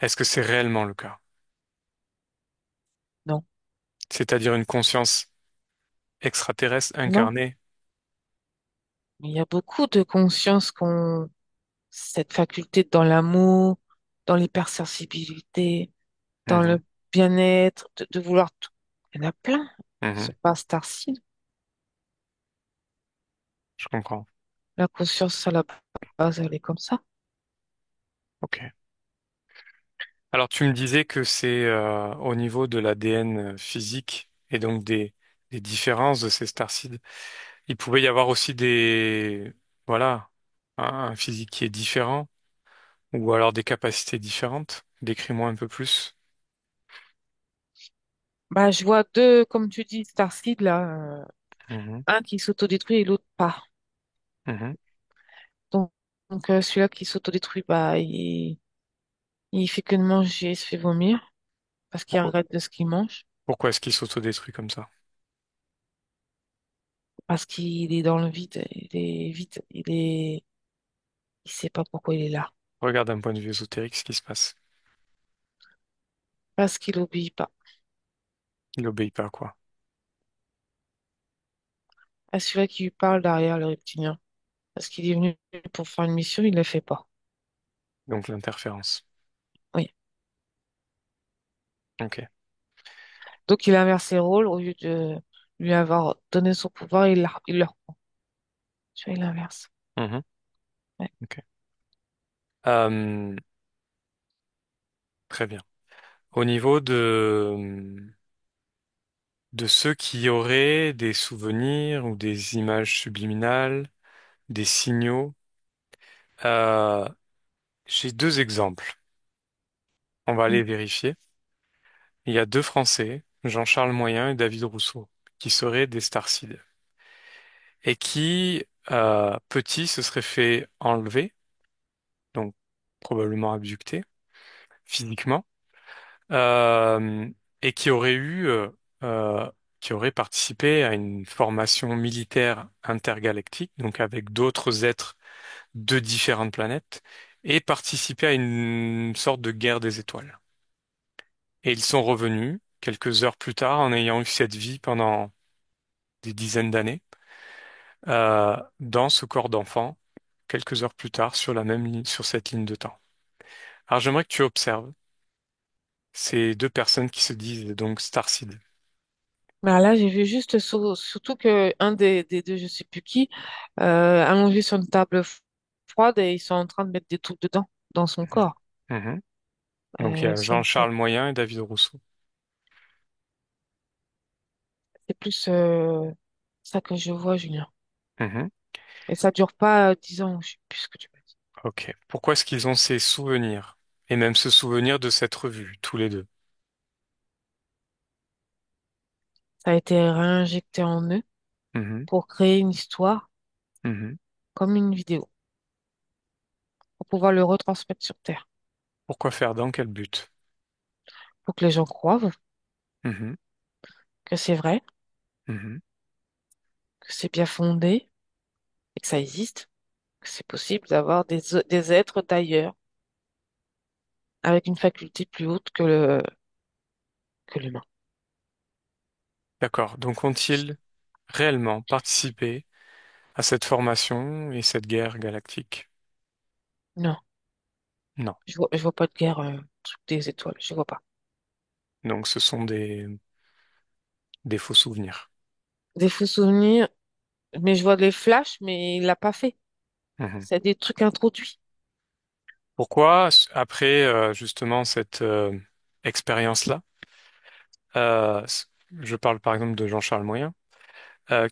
Est-ce que c'est réellement le cas? Non. C'est-à-dire une conscience extraterrestre Non, incarnée. il y a beaucoup de consciences qui ont cette faculté dans l'amour, dans l'hypersensibilité, dans le Mhm, bien-être, de vouloir tout. Il y en a plein. mhm, C'est pas Starseed. je comprends. La conscience à la base, elle est comme ça. Ok. Alors tu me disais que c'est au niveau de l'ADN physique et donc des différences de ces starcides. Il pouvait y avoir aussi des, voilà, un physique qui est différent ou alors des capacités différentes. Décris-moi un peu plus. Bah, je vois deux, comme tu dis, Starseed, là, Mhm, un qui s'autodétruit et l'autre pas. mhm. Donc, celui-là qui s'autodétruit, bah, il fait que de manger, il se fait vomir parce qu'il Pourquoi, regrette de ce qu'il mange, pourquoi est-ce qu'il s'autodétruit comme ça? parce qu'il est dans le vide, il est vide, il sait pas pourquoi il est là, Regarde d'un point de vue ésotérique ce qui se passe. parce qu'il obéit pas. Il obéit pas à quoi? À celui-là qui lui parle derrière le reptilien, parce qu'il est venu pour faire une mission, il ne le fait pas. Donc l'interférence. Oui. Ok. Donc, il inverse les rôles, au lieu de lui avoir donné son pouvoir, il le reprend. Tu vois, il inverse. Mhm, Ouais. ok. Euh, très bien. Au niveau de ceux qui auraient des souvenirs ou des images subliminales, des signaux, euh, j'ai deux exemples. On va Mm. aller vérifier. Il y a deux Français, Jean-Charles Moyen et David Rousseau, qui seraient des starcides et qui, petits, se seraient fait enlever, donc probablement abductés physiquement, euh, et euh, qui auraient participé à une formation militaire intergalactique, donc avec d'autres êtres de différentes planètes, et participé à une sorte de guerre des étoiles. Et ils sont revenus quelques heures plus tard en ayant eu cette vie pendant des dizaines d'années, dans ce corps d'enfant, quelques heures plus tard sur la même ligne, sur cette ligne de temps. Alors j'aimerais que tu observes ces deux personnes qui se disent donc Starseed. Mais là, j'ai vu juste surtout que un des deux, je sais plus qui, allongé sur une table froide et ils sont en train de mettre des trucs dedans, dans son corps. Mhm. Donc il y a Ça me fait- Jean-Charles Moyen et David Rousseau. c'est plus ça que je vois, Julien. Mhm. Et ça dure pas 10 ans, je sais plus ce que tu m'as dit. Ok. Pourquoi est-ce qu'ils ont ces souvenirs? Et même ce souvenir de cette revue, tous les deux. Ça a été réinjecté en eux Mhm. pour créer une histoire Mhm. comme une vidéo, pour pouvoir le retransmettre sur Terre, Pourquoi faire? Dans quel but? pour que les gens croient Mhm. que c'est vrai, Mhm. que c'est bien fondé et que ça existe, que c'est possible d'avoir des êtres d'ailleurs avec une faculté plus haute que l'humain. D'accord. Donc ont-ils réellement participé à cette formation et cette guerre galactique? Non, Non. je vois pas de guerre, truc des étoiles, je vois pas. Donc ce sont des faux souvenirs. Des faux souvenirs, mais je vois des flashs, mais il l'a pas fait. Mhm. C'est des trucs introduits. Pourquoi, après justement cette expérience-là, je parle par exemple de Jean-Charles Moyen,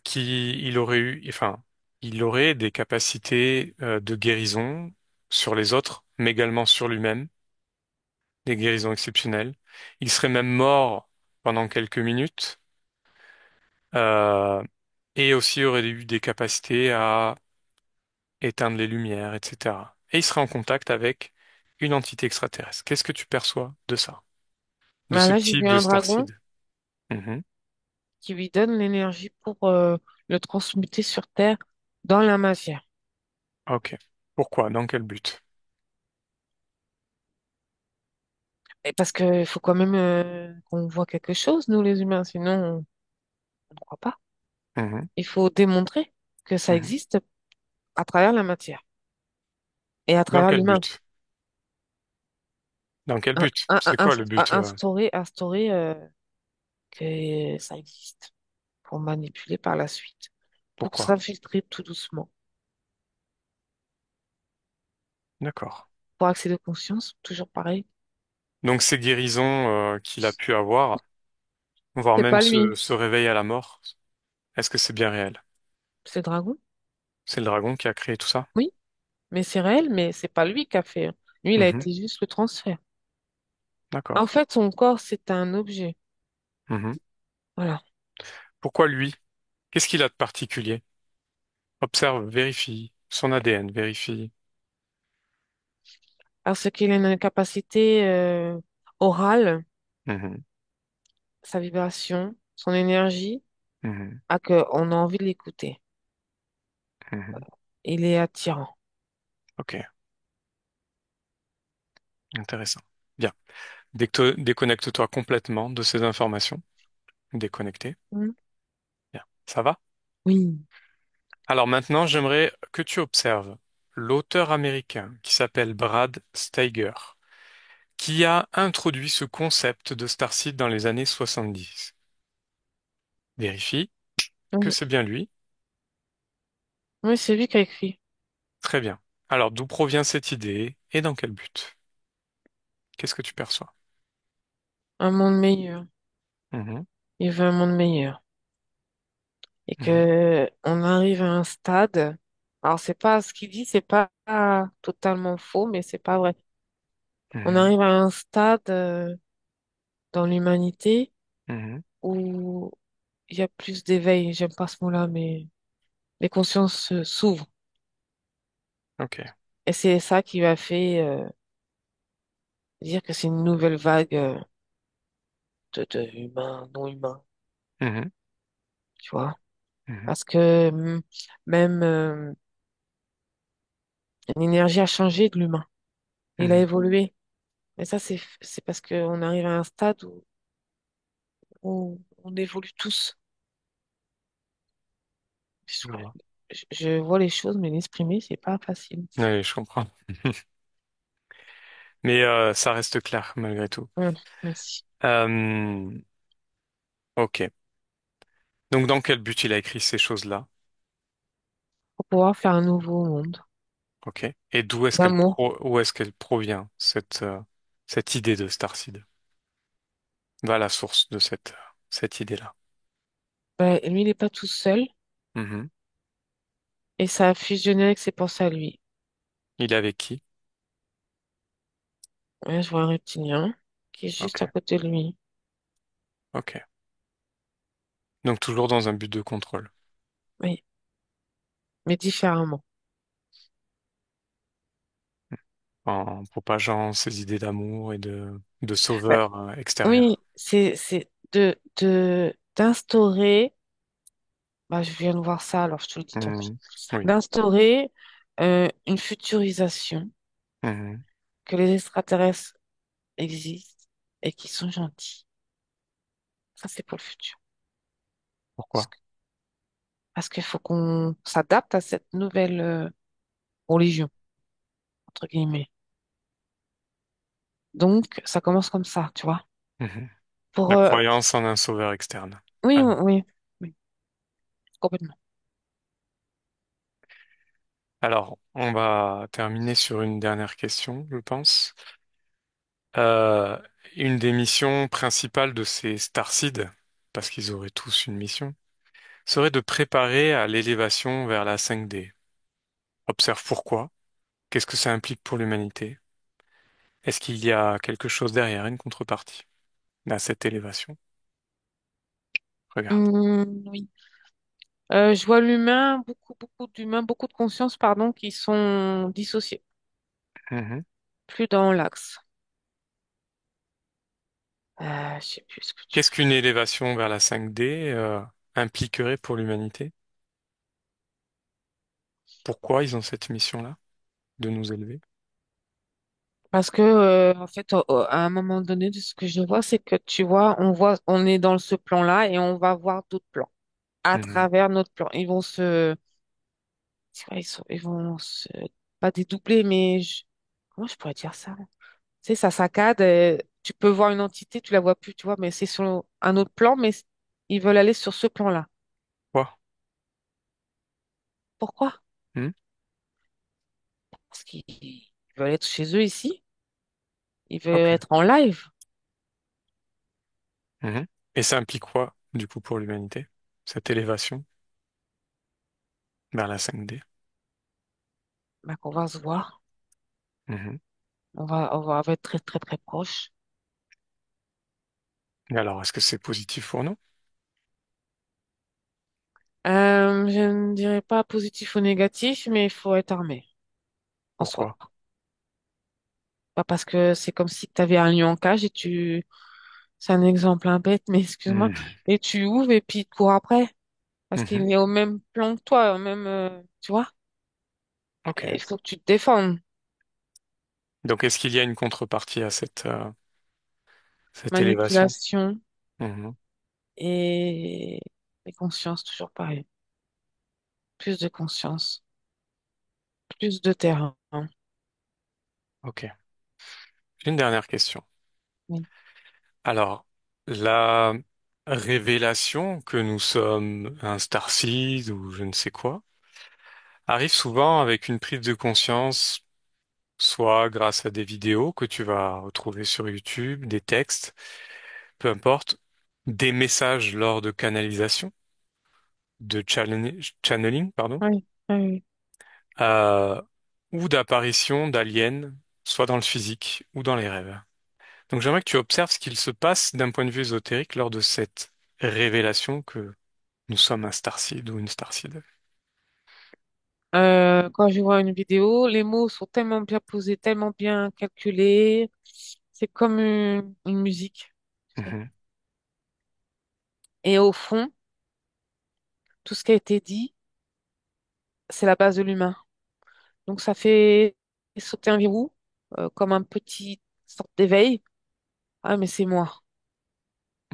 qui il aurait eu, enfin, il aurait des capacités de guérison sur les autres, mais également sur lui-même, des guérisons exceptionnelles. Il serait même mort pendant quelques minutes, euh, et aussi aurait eu des capacités à éteindre les lumières, etc. Et il serait en contact avec une entité extraterrestre. Qu'est-ce que tu perçois de ça, de Ben ce là, j'ai type vu de un dragon starseed? Mhm. qui lui donne l'énergie pour le transmuter sur Terre dans la matière. Ok. Pourquoi? Dans quel but? Et parce qu'il faut quand même qu'on voit quelque chose, nous les humains, sinon on ne croit pas. Mhm, Il faut démontrer que ça mhm. existe à travers la matière et à Dans travers quel l'humain. but? Dans quel but? C'est quoi le but? Instaurer que ça existe pour manipuler par la suite, pour Pourquoi? s'infiltrer tout doucement, D'accord. pour accéder aux consciences, toujours pareil. Donc ces guérisons qu'il a pu avoir, voire C'est même pas lui, se réveille à la mort, est-ce que c'est bien réel? c'est le dragon, C'est le dragon qui a créé tout ça? oui, mais c'est réel, mais c'est pas lui qui a fait. Lui, il a Mhm, été juste le transfert. En d'accord. fait, son corps, c'est un objet. Mhm. Voilà. Pourquoi lui? Qu'est-ce qu'il a de particulier? Observe, vérifie. Son ADN, vérifie. Parce qu'il a une capacité orale, Mhm, sa vibration, son énergie, mhm, à qu'on a envie de l'écouter. mhm. Il est attirant. Ok, intéressant. Bien. Déconnecte-toi complètement de ces informations. Déconnecté. Hmm. Bien. Ça va? Oui. Alors maintenant, j'aimerais que tu observes l'auteur américain qui s'appelle Brad Steiger, qui a introduit ce concept de Starseed dans les années 70. Vérifie que Oui, c'est bien lui. oui, c'est lui qui a écrit Très bien. Alors, d'où provient cette idée et dans quel but? Qu'est-ce que tu perçois? un monde meilleur. Mhm, Il veut un monde meilleur. Et mhm, que on arrive à un stade. Alors, c'est pas ce qu'il dit, c'est pas totalement faux, mais c'est pas vrai. On mhm, arrive à un stade dans l'humanité mhm. où il y a plus d'éveil. J'aime pas ce mot-là, mais les consciences s'ouvrent. Ok. Et c'est ça qui m'a fait dire que c'est une nouvelle vague de humains, non humains, Mhm, tu vois. mhm, Parce que même l'énergie a changé de l'humain. Il a mhm. évolué. Et ça, c'est parce qu'on arrive à un stade où on évolue tous. Je vois. Je vois les choses, mais l'exprimer, c'est pas facile. Oui, je comprends. Mais ça reste clair malgré tout. Ouais, merci. Euh, ok. Donc, dans quel but il a écrit ces choses-là? Pour pouvoir faire un nouveau monde Ok. Et d'où est-ce d'amour. où est-ce qu'elle provient, cette idée de Starseed? Va la source de cette idée-là. Ben, lui, il n'est pas tout seul Mhm. et ça a fusionné avec ses pensées à lui. Il est avec qui? Ouais, je vois un reptilien qui est Ok. juste à côté de lui. Ok. Donc, toujours dans un but de contrôle. Oui, mais différemment. En propageant ses idées d'amour et de Ben, sauveur oui, extérieur. c'est d'instaurer, bah, je viens de voir ça, alors je te le dis tout de suite, Mhm. Oui. d'instaurer une futurisation Mhm. que les extraterrestres existent et qui sont gentils. Ça, c'est pour le futur. Parce Pourquoi? que- parce qu'il faut qu'on s'adapte à cette nouvelle religion, entre guillemets. Donc, ça commence comme ça, tu vois. Mhm. Pour, La croyance en un sauveur externe. oui, Ah. oui, oui, oui, complètement. Alors, on va terminer sur une dernière question, je pense. Une des missions principales de ces starseeds, parce qu'ils auraient tous une mission, serait de préparer à l'élévation vers la 5D. Observe pourquoi. Qu'est-ce que ça implique pour l'humanité? Est-ce qu'il y a quelque chose derrière, une contrepartie à cette élévation? Regarde. Oui. Je vois l'humain, beaucoup d'humains, beaucoup de consciences, pardon, qui sont dissociés, Mhm. plus dans l'axe. Je sais plus ce que tu Qu'est-ce qu'une élévation vers la 5D impliquerait pour l'humanité? Pourquoi ils ont cette mission-là, de nous élever? Parce que, en fait, à un moment donné, de ce que je vois, c'est que tu vois, on est dans ce plan-là et on va voir d'autres plans à Mhm. travers notre plan. Tu vois, ils vont se, pas dédoubler, mais comment je pourrais dire ça? Tu sais, ça saccade. Tu peux voir une entité, tu la vois plus, tu vois, mais c'est sur un autre plan, mais ils veulent aller sur ce plan-là. Quoi? Pourquoi? Mhm. Parce qu'ils veulent être chez eux ici. Ils veulent Ok. être en live. Mhm. Et ça implique quoi, du coup, pour l'humanité, cette élévation vers la 5D? Bah, qu'on va se voir. Mhm. On va être très, très, très proches. Et alors, est-ce que c'est positif pour nous? Je ne dirais pas positif ou négatif, mais il faut être armé en soi. Pourquoi? Pas parce que c'est comme si tu avais un lion en cage et c'est un exemple un bête, mais excuse-moi, Mhm. et tu ouvres et puis tu cours après parce Mhm. qu'il est au même plan que toi, au même, tu vois. Et Ok. il faut que tu te défendes. Donc, est-ce qu'il y a une contrepartie à cette élévation? Manipulation Mhm. et conscience, toujours pareil. Plus de conscience, plus de terrain. Ok. Une dernière question. Oui. Alors, la révélation que nous sommes un starseed ou je ne sais quoi arrive souvent avec une prise de conscience, soit grâce à des vidéos que tu vas retrouver sur YouTube, des textes, peu importe, des messages lors de canalisation, de channeling, pardon, Oui, oui, oui. euh, ou d'apparition d'aliens, soit dans le physique ou dans les rêves. Donc j'aimerais que tu observes ce qu'il se passe d'un point de vue ésotérique lors de cette révélation que nous sommes un starseed ou une starseed. Quand je vois une vidéo, les mots sont tellement bien posés, tellement bien calculés. C'est comme une musique. Tu sais. Mhm, Et au fond, tout ce qui a été dit, c'est la base de l'humain. Donc ça fait sauter un verrou, comme un petit sorte d'éveil. Ah, mais c'est moi.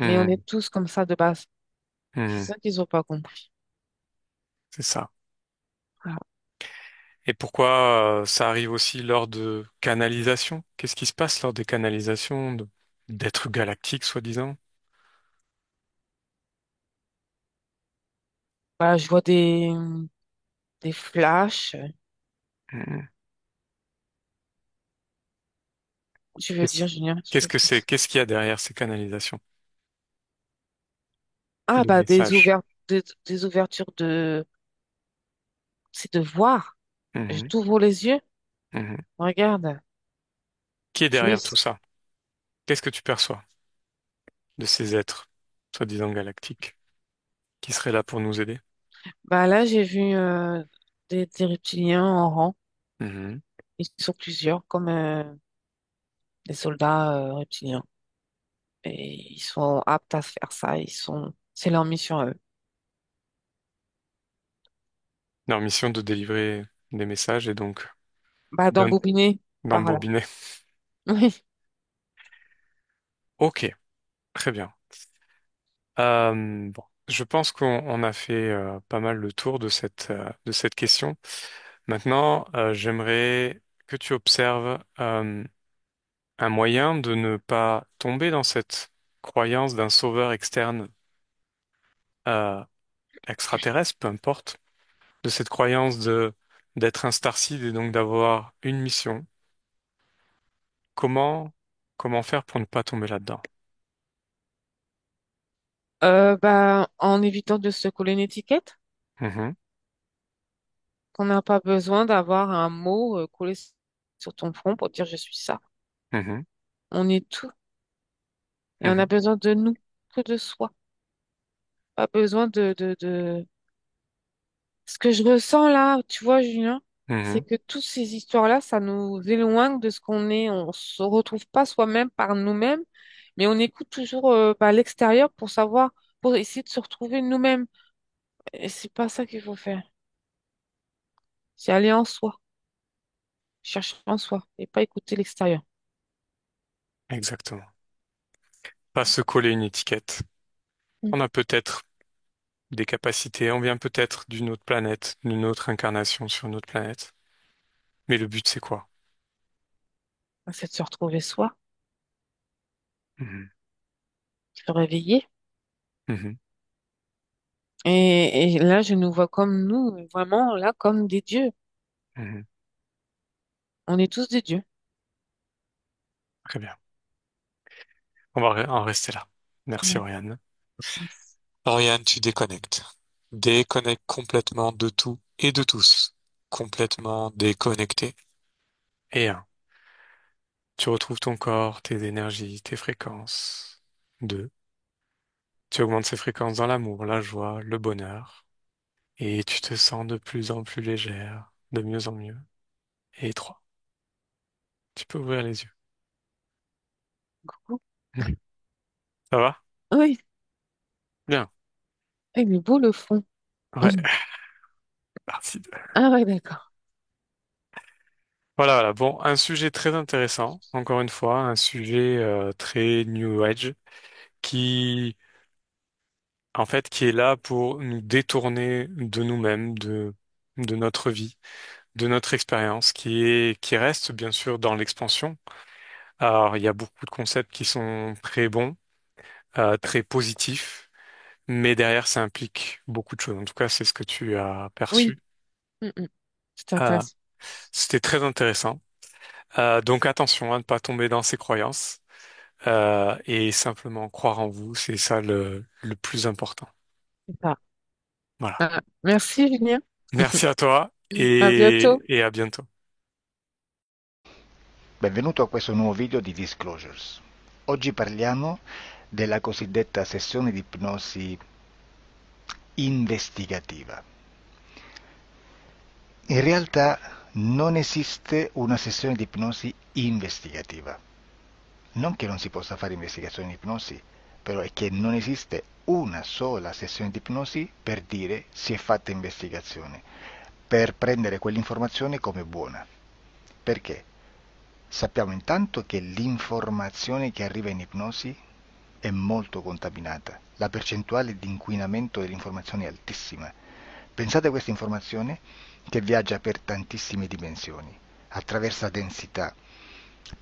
Mais on mhm, est tous comme ça de base. C'est mhm. ça qu'ils n'ont pas compris. C'est ça. Voilà. Et pourquoi ça arrive aussi lors de canalisation? Qu'est-ce qui se passe lors des canalisations d'êtres galactiques, soi-disant? Bah, je vois des flashs. Mhm. Tu veux Qu'est-ce dire, Julien, tu qu'est-ce veux que dire. c'est? Qu'est-ce qu'il y a derrière ces canalisations Ah, de bah, messages? des ouvertures c'est de voir. Je Mhm, t'ouvre les yeux. mhm. Regarde. Qui est Tu derrière tout es, ça? Qu'est-ce que tu perçois de ces êtres, soi-disant galactiques, qui seraient là pour nous aider? bah, là, j'ai vu, des reptiliens en rang. Mhm. Ils sont plusieurs, comme, des soldats, reptiliens. Et ils sont aptes à faire ça. C'est leur mission à eux. Leur mission de délivrer des messages et donc Bah, d'un- d'embobiner par là. d'embobiner. Oui. Ok, très bien. Bon, je pense qu'on a fait pas mal le tour de cette question. Maintenant, j'aimerais que tu observes un moyen de ne pas tomber dans cette croyance d'un sauveur externe euh, extraterrestre, peu importe, de cette croyance de d'être un starseed et donc d'avoir une mission. Comment comment faire pour ne pas tomber là-dedans? Bah, en évitant de se coller une étiquette, Mhm, qu'on n'a pas besoin d'avoir un mot, collé sur ton front pour dire je suis ça. mhm, On est tout. Et on a mhm, besoin de nous, que de soi. Pas besoin Ce que je ressens là, tu vois, Julien, c'est mhm, que toutes ces histoires-là, ça nous éloigne de ce qu'on est. On se retrouve pas soi-même par nous-mêmes, mais on écoute toujours, bah, l'extérieur pour savoir, pour essayer de se retrouver nous-mêmes. Et c'est pas ça qu'il faut faire. C'est aller en soi. chercher en soi et pas écouter l'extérieur. Exactement. Pas se coller une étiquette. Mm. On a peut-être des capacités, on vient peut-être d'une autre planète, d'une autre incarnation sur une autre planète. Mais le but, c'est quoi? C'est de se retrouver soi, Mhm. se réveiller. Mhm. Et là, je nous vois comme nous, vraiment là, comme des dieux. Mhm. On est tous des dieux. Très bien. On va en rester là. Merci, Mm. Oriane. Oriane, tu déconnectes. Déconnecte complètement de tout et de tous. Complètement déconnecté. Et un. Tu retrouves ton corps, tes énergies, tes fréquences. Deux. Tu augmentes ces fréquences dans l'amour, la joie, le bonheur. Et tu te sens de plus en plus légère, de mieux en mieux. Et trois. Tu peux ouvrir les yeux. Coucou. Ça va? Oui, Bien. il est beau le fond. Ouais. Merci. Ah ouais, d'accord. Voilà, voilà. Bon, un sujet très intéressant. Encore une fois, un sujet très New Age qui, en fait, qui est là pour nous détourner de nous-mêmes, de notre vie, de notre expérience, qui reste bien sûr dans l'expansion. Alors, il y a beaucoup de concepts qui sont très bons, très positifs, mais derrière, ça implique beaucoup de choses. En tout cas, c'est ce que tu as Oui, perçu. c'est Euh, intéressant. C'était très intéressant. Donc attention à ne pas tomber dans ces croyances et simplement croire en vous, c'est ça le plus important. C'est ça. Voilà. Ah, merci, Julien. Merci à toi À bientôt. et à bientôt. Benvenuto a questo nuovo video di Disclosures. Oggi parliamo della cosiddetta sessione di ipnosi investigativa. In realtà non esiste una sessione di ipnosi investigativa. Non che non si possa fare investigazione di ipnosi, però è che non esiste una sola sessione di ipnosi per dire si è fatta investigazione, per prendere quell'informazione come buona. Perché? Sappiamo intanto che l'informazione che arriva in ipnosi è molto contaminata, la percentuale di inquinamento dell'informazione è altissima. Pensate a questa informazione che viaggia per tantissime dimensioni, attraversa densità,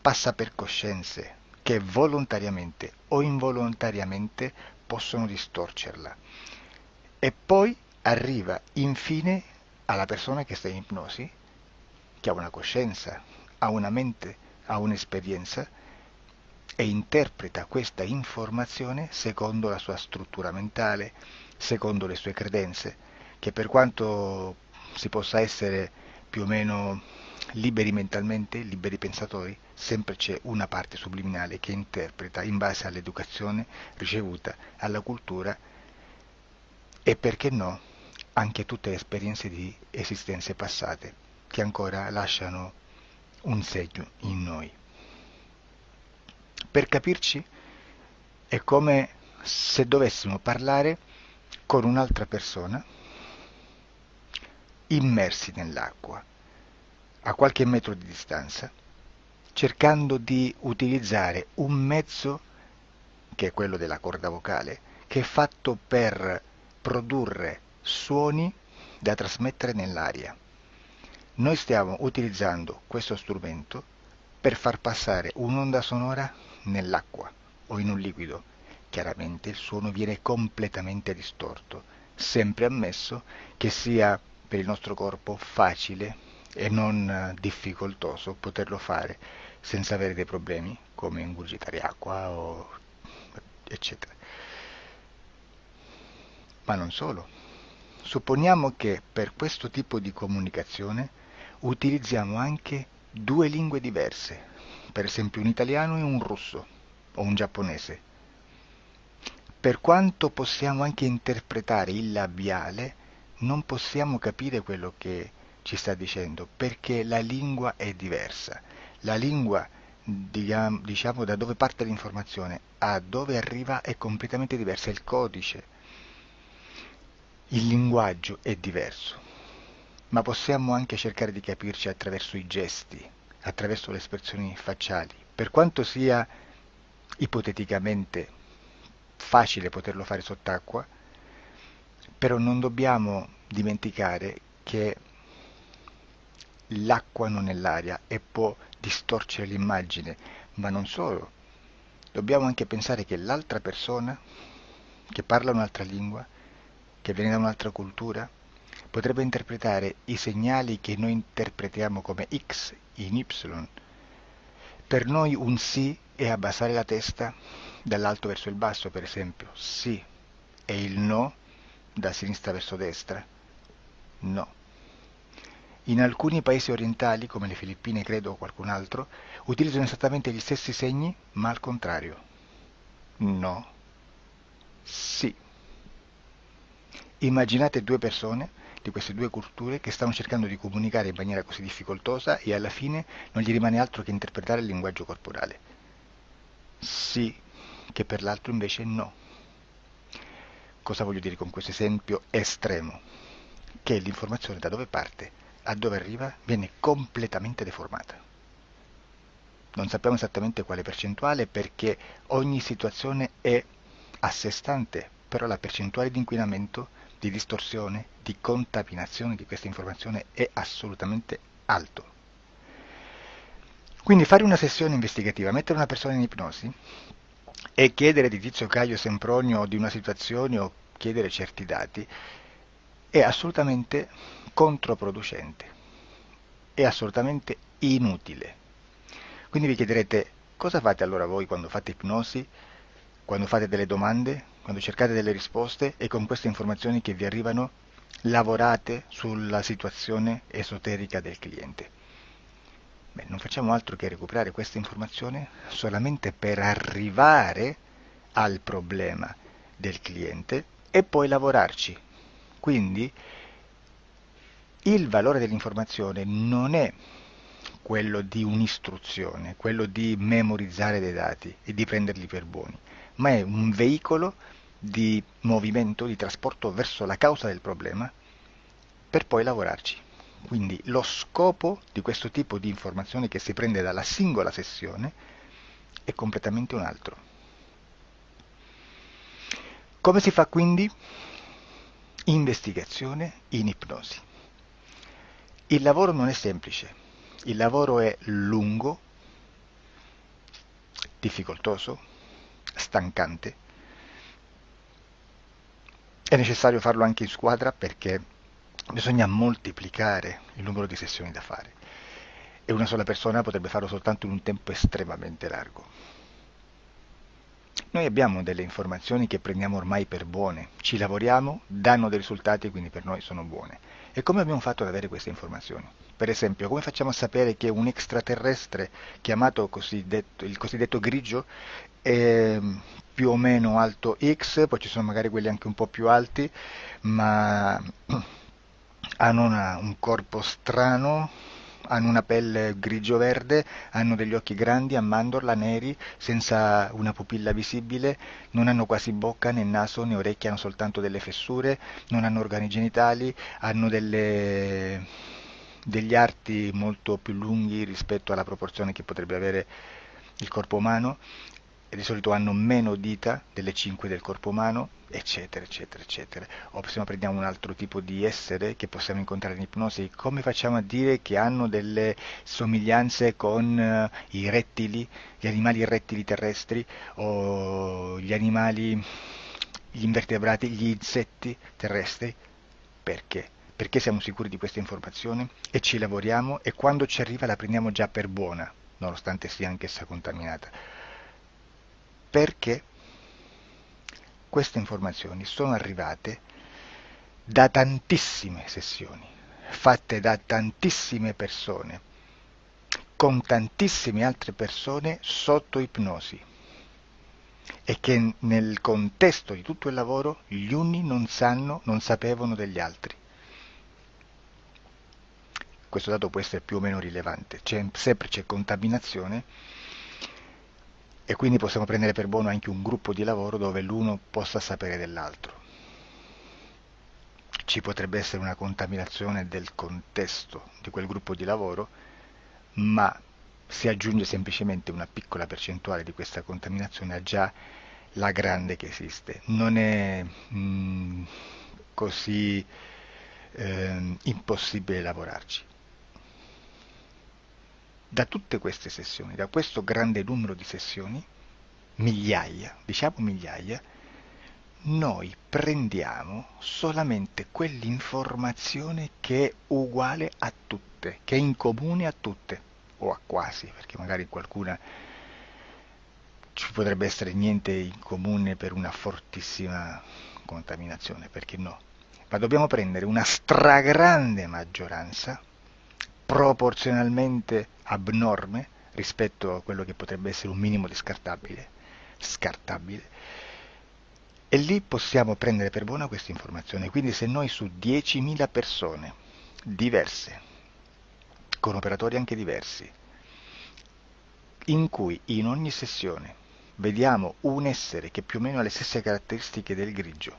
passa per coscienze che volontariamente o involontariamente possono distorcerla e poi arriva infine alla persona che sta in ipnosi, che ha una coscienza, ha una mente, ha un'esperienza e interpreta questa informazione secondo la sua struttura mentale, secondo le sue credenze, che per quanto si possa essere più o meno liberi mentalmente, liberi pensatori, sempre c'è una parte subliminale che interpreta in base all'educazione ricevuta, alla cultura e perché no, anche tutte le esperienze di esistenze passate che ancora lasciano un segno in noi. Per capirci, è come se dovessimo parlare con un'altra persona immersi nell'acqua, a qualche metro di distanza, cercando di utilizzare un mezzo, che è quello della corda vocale, che è fatto per produrre suoni da trasmettere nell'aria. Noi stiamo utilizzando questo strumento per far passare un'onda sonora nell'acqua o in un liquido. Chiaramente il suono viene completamente distorto, sempre ammesso che sia per il nostro corpo facile e non difficoltoso poterlo fare senza avere dei problemi come ingurgitare acqua o eccetera. Ma non solo. Supponiamo che per questo tipo di comunicazione utilizziamo anche due lingue diverse, per esempio un italiano e un russo o un giapponese. Per quanto possiamo anche interpretare il labiale, non possiamo capire quello che ci sta dicendo perché la lingua è diversa. La lingua, diciamo, da dove parte l'informazione a dove arriva è completamente diversa, il codice, il linguaggio è diverso, ma possiamo anche cercare di capirci attraverso i gesti, attraverso le espressioni facciali. Per quanto sia ipoteticamente facile poterlo fare sott'acqua, però non dobbiamo dimenticare che l'acqua non è l'aria e può distorcere l'immagine, ma non solo. Dobbiamo anche pensare che l'altra persona, che parla un'altra lingua, che viene da un'altra cultura, potrebbe interpretare i segnali che noi interpretiamo come X in Y. Per noi un sì è abbassare la testa dall'alto verso il basso, per esempio, sì, e il no da sinistra verso destra, no. In alcuni paesi orientali, come le Filippine credo o qualcun altro, utilizzano esattamente gli stessi segni, ma al contrario. No, sì. Immaginate due persone di queste due culture che stanno cercando di comunicare in maniera così difficoltosa e alla fine non gli rimane altro che interpretare il linguaggio corporale. Sì, che per l'altro invece no. Cosa voglio dire con questo esempio estremo? Che l'informazione da dove parte a dove arriva viene completamente deformata. Non sappiamo esattamente quale percentuale perché ogni situazione è a sé stante, però la percentuale di inquinamento, di distorsione, di contaminazione di questa informazione è assolutamente alto. Quindi fare una sessione investigativa, mettere una persona in ipnosi e chiedere di Tizio Caio Sempronio di una situazione o chiedere certi dati è assolutamente controproducente, è assolutamente inutile. Quindi vi chiederete cosa fate allora voi quando fate ipnosi, quando fate delle domande, quando cercate delle risposte e con queste informazioni che vi arrivano lavorate sulla situazione esoterica del cliente. Beh, non facciamo altro che recuperare questa informazione solamente per arrivare al problema del cliente e poi lavorarci. Quindi il valore dell'informazione non è quello di un'istruzione, quello di memorizzare dei dati e di prenderli per buoni, ma è un veicolo di movimento, di trasporto verso la causa del problema per poi lavorarci. Quindi lo scopo di questo tipo di informazione che si prende dalla singola sessione è completamente un altro. Come si fa quindi? Investigazione in ipnosi. Il lavoro non è semplice, il lavoro è lungo, difficoltoso, stancante. È necessario farlo anche in squadra perché bisogna moltiplicare il numero di sessioni da fare e una sola persona potrebbe farlo soltanto in un tempo estremamente largo. Noi abbiamo delle informazioni che prendiamo ormai per buone, ci lavoriamo, danno dei risultati e quindi per noi sono buone. E come abbiamo fatto ad avere queste informazioni? Per esempio, come facciamo a sapere che un extraterrestre chiamato il cosiddetto grigio è più o meno alto X, poi ci sono magari quelli anche un po' più alti, ma hanno un corpo strano, hanno una pelle grigio-verde, hanno degli occhi grandi a mandorla neri, senza una pupilla visibile, non hanno quasi bocca né naso né orecchie, hanno soltanto delle fessure, non hanno organi genitali, hanno degli arti molto più lunghi rispetto alla proporzione che potrebbe avere il corpo umano e di solito hanno meno dita delle 5 del corpo umano, eccetera, eccetera, eccetera. O se prendiamo un altro tipo di essere che possiamo incontrare in ipnosi, come facciamo a dire che hanno delle somiglianze con i rettili, gli animali rettili terrestri o gli invertebrati, gli insetti terrestri? Perché? Perché siamo sicuri di questa informazione e ci lavoriamo e quando ci arriva la prendiamo già per buona, nonostante sia anch'essa contaminata. Perché queste informazioni sono arrivate da tantissime sessioni, fatte da tantissime persone, con tantissime altre persone sotto ipnosi e che nel contesto di tutto il lavoro gli uni non sapevano degli altri. Questo dato può essere più o meno rilevante, sempre c'è contaminazione e quindi possiamo prendere per buono anche un gruppo di lavoro dove l'uno possa sapere dell'altro. Ci potrebbe essere una contaminazione del contesto di quel gruppo di lavoro, ma si aggiunge semplicemente una piccola percentuale di questa contaminazione a già la grande che esiste. Non è così impossibile lavorarci. Da tutte queste sessioni, da questo grande numero di sessioni, migliaia, diciamo migliaia, noi prendiamo solamente quell'informazione che è uguale a tutte, che è in comune a tutte, o a quasi, perché magari qualcuna ci potrebbe essere niente in comune per una fortissima contaminazione, perché no? Ma dobbiamo prendere una stragrande maggioranza, proporzionalmente abnorme rispetto a quello che potrebbe essere un minimo di scartabile, e lì possiamo prendere per buona questa informazione. Quindi se noi su 10.000 persone diverse, con operatori anche diversi, in cui in ogni sessione vediamo un essere che più o meno ha le stesse caratteristiche del grigio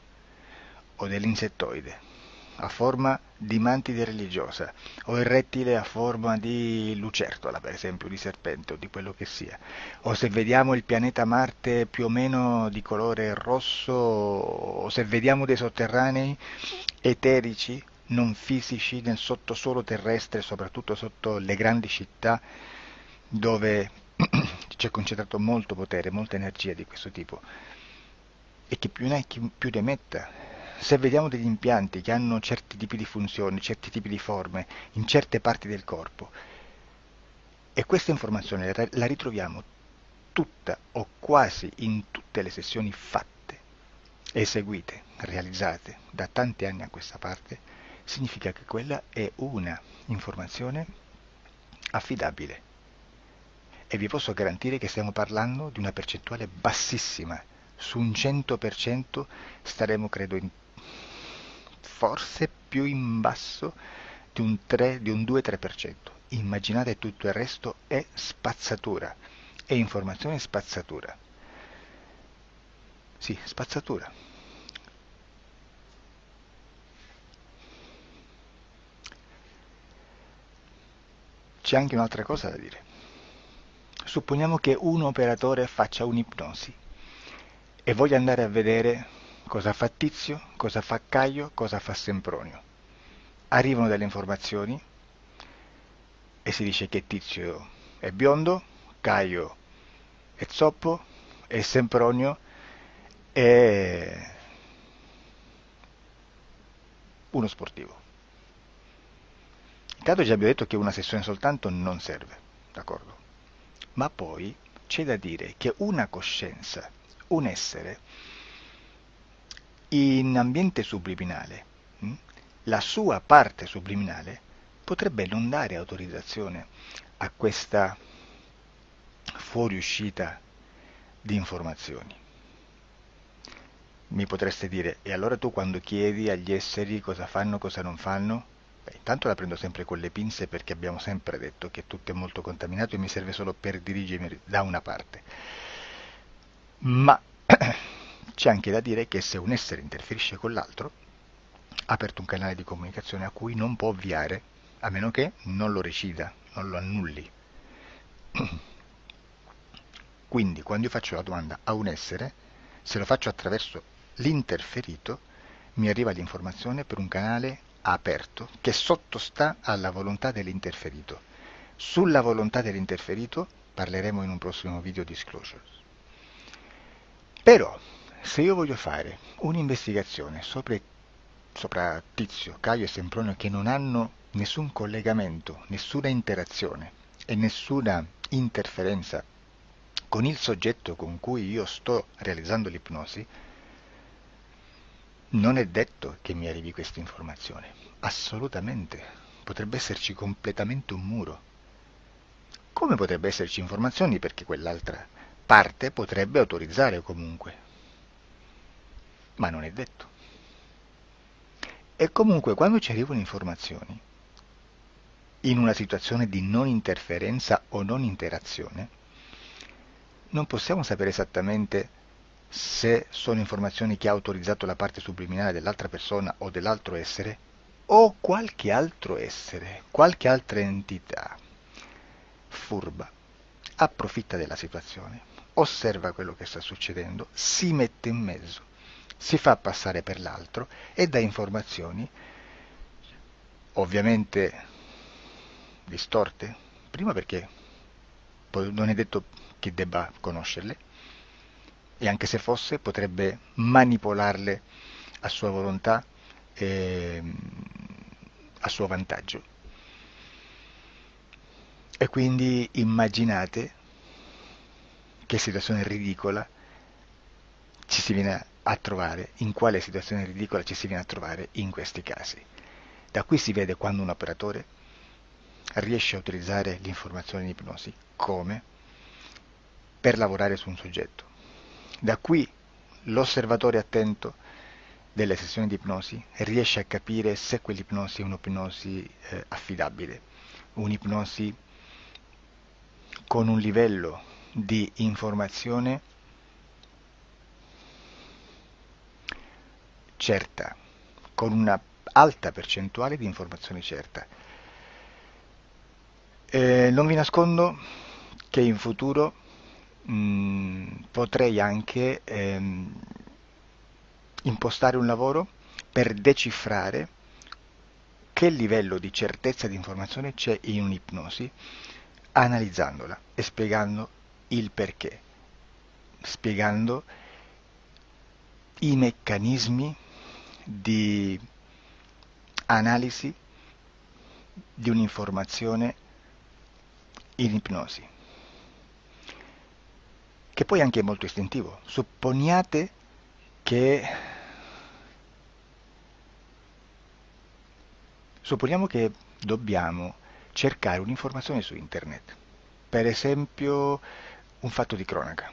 o dell'insettoide, a forma di mantide religiosa, o il rettile a forma di lucertola, per esempio, di serpente o di quello che sia, o se vediamo il pianeta Marte più o meno di colore rosso, o se vediamo dei sotterranei eterici, non fisici, nel sottosuolo terrestre, soprattutto sotto le grandi città, dove c'è concentrato molto potere, molta energia di questo tipo, e che più ne hai più ne metta. Se vediamo degli impianti che hanno certi tipi di funzioni, certi tipi di forme in certe parti del corpo, e questa informazione la ritroviamo tutta o quasi in tutte le sessioni fatte, eseguite, realizzate da tanti anni a questa parte, significa che quella è una informazione affidabile. E vi posso garantire che stiamo parlando di una percentuale bassissima. Su un 100% staremo, credo, forse più in basso di un 3, di un 2-3%. Immaginate, tutto il resto è spazzatura, è informazione spazzatura. Sì, spazzatura. C'è anche un'altra cosa da dire. Supponiamo che un operatore faccia un'ipnosi e voglia andare a vedere cosa fa Tizio, cosa fa Caio, cosa fa Sempronio. Arrivano delle informazioni e si dice che Tizio è biondo, Caio è zoppo e Sempronio è uno sportivo. Intanto già abbiamo detto che una sessione soltanto non serve, d'accordo? Ma poi c'è da dire che una coscienza, un essere, in ambiente subliminale, la sua parte subliminale potrebbe non dare autorizzazione a questa fuoriuscita di informazioni. Mi potreste dire, e allora tu quando chiedi agli esseri cosa fanno, cosa non fanno? Beh, intanto la prendo sempre con le pinze, perché abbiamo sempre detto che tutto è molto contaminato e mi serve solo per dirigermi da una parte. Ma c'è anche da dire che se un essere interferisce con l'altro, ha aperto un canale di comunicazione a cui non può ovviare, a meno che non lo recida, non lo annulli. Quindi quando io faccio la domanda a un essere, se lo faccio attraverso l'interferito, mi arriva l'informazione per un canale aperto che sottostà alla volontà dell'interferito. Sulla volontà dell'interferito parleremo in un prossimo video disclosures. Però, se io voglio fare un'investigazione sopra Tizio, Caio e Sempronio, che non hanno nessun collegamento, nessuna interazione e nessuna interferenza con il soggetto con cui io sto realizzando l'ipnosi, non è detto che mi arrivi questa informazione. Assolutamente. Potrebbe esserci completamente un muro. Come potrebbe esserci informazioni, perché quell'altra parte potrebbe autorizzare comunque. Ma non è detto. E comunque quando ci arrivano informazioni, in una situazione di non interferenza o non interazione, non possiamo sapere esattamente se sono informazioni che ha autorizzato la parte subliminale dell'altra persona o dell'altro essere, o qualche altro essere, qualche altra entità. furba, approfitta della situazione, osserva quello che sta succedendo, si mette in mezzo, si fa passare per l'altro e dà informazioni ovviamente distorte, prima perché poi non è detto che debba conoscerle, e anche se fosse potrebbe manipolarle a sua volontà e a suo vantaggio. E quindi immaginate che situazione ridicola ci si viene a trovare, in quale situazione ridicola ci si viene a trovare in questi casi. Da qui si vede quando un operatore riesce a utilizzare l'informazione in ipnosi come per lavorare su un soggetto. Da qui l'osservatore attento delle sessioni di ipnosi riesce a capire se quell'ipnosi è un'ipnosi affidabile, un'ipnosi con un livello di informazione certa, con una alta percentuale di informazione certa. Non vi nascondo che in futuro potrei anche impostare un lavoro per decifrare che livello di certezza di informazione c'è in un'ipnosi, analizzandola e spiegando il perché, spiegando i meccanismi di analisi di un'informazione in ipnosi, che poi anche è molto istintivo. Che Supponiamo che dobbiamo cercare un'informazione su internet, per esempio un fatto di cronaca.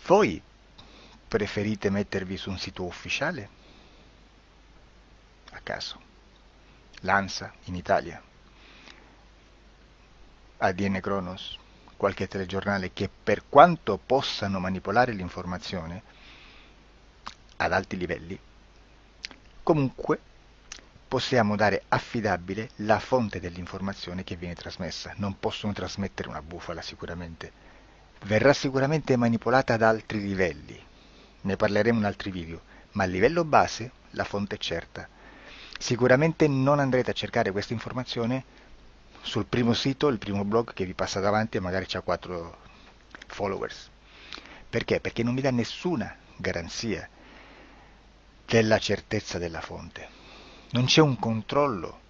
Voi preferite mettervi su un sito ufficiale? A caso. L'ANSA in Italia, ADN Kronos, qualche telegiornale che per quanto possano manipolare l'informazione ad alti livelli, comunque possiamo dare affidabile la fonte dell'informazione che viene trasmessa. Non possono trasmettere una bufala sicuramente. Verrà sicuramente manipolata ad altri livelli. Ne parleremo in altri video, ma a livello base la fonte è certa. Sicuramente non andrete a cercare questa informazione sul primo sito, il primo blog che vi passa davanti e magari ha 4 followers. Perché? Perché non vi dà nessuna garanzia della certezza della fonte. Non c'è un controllo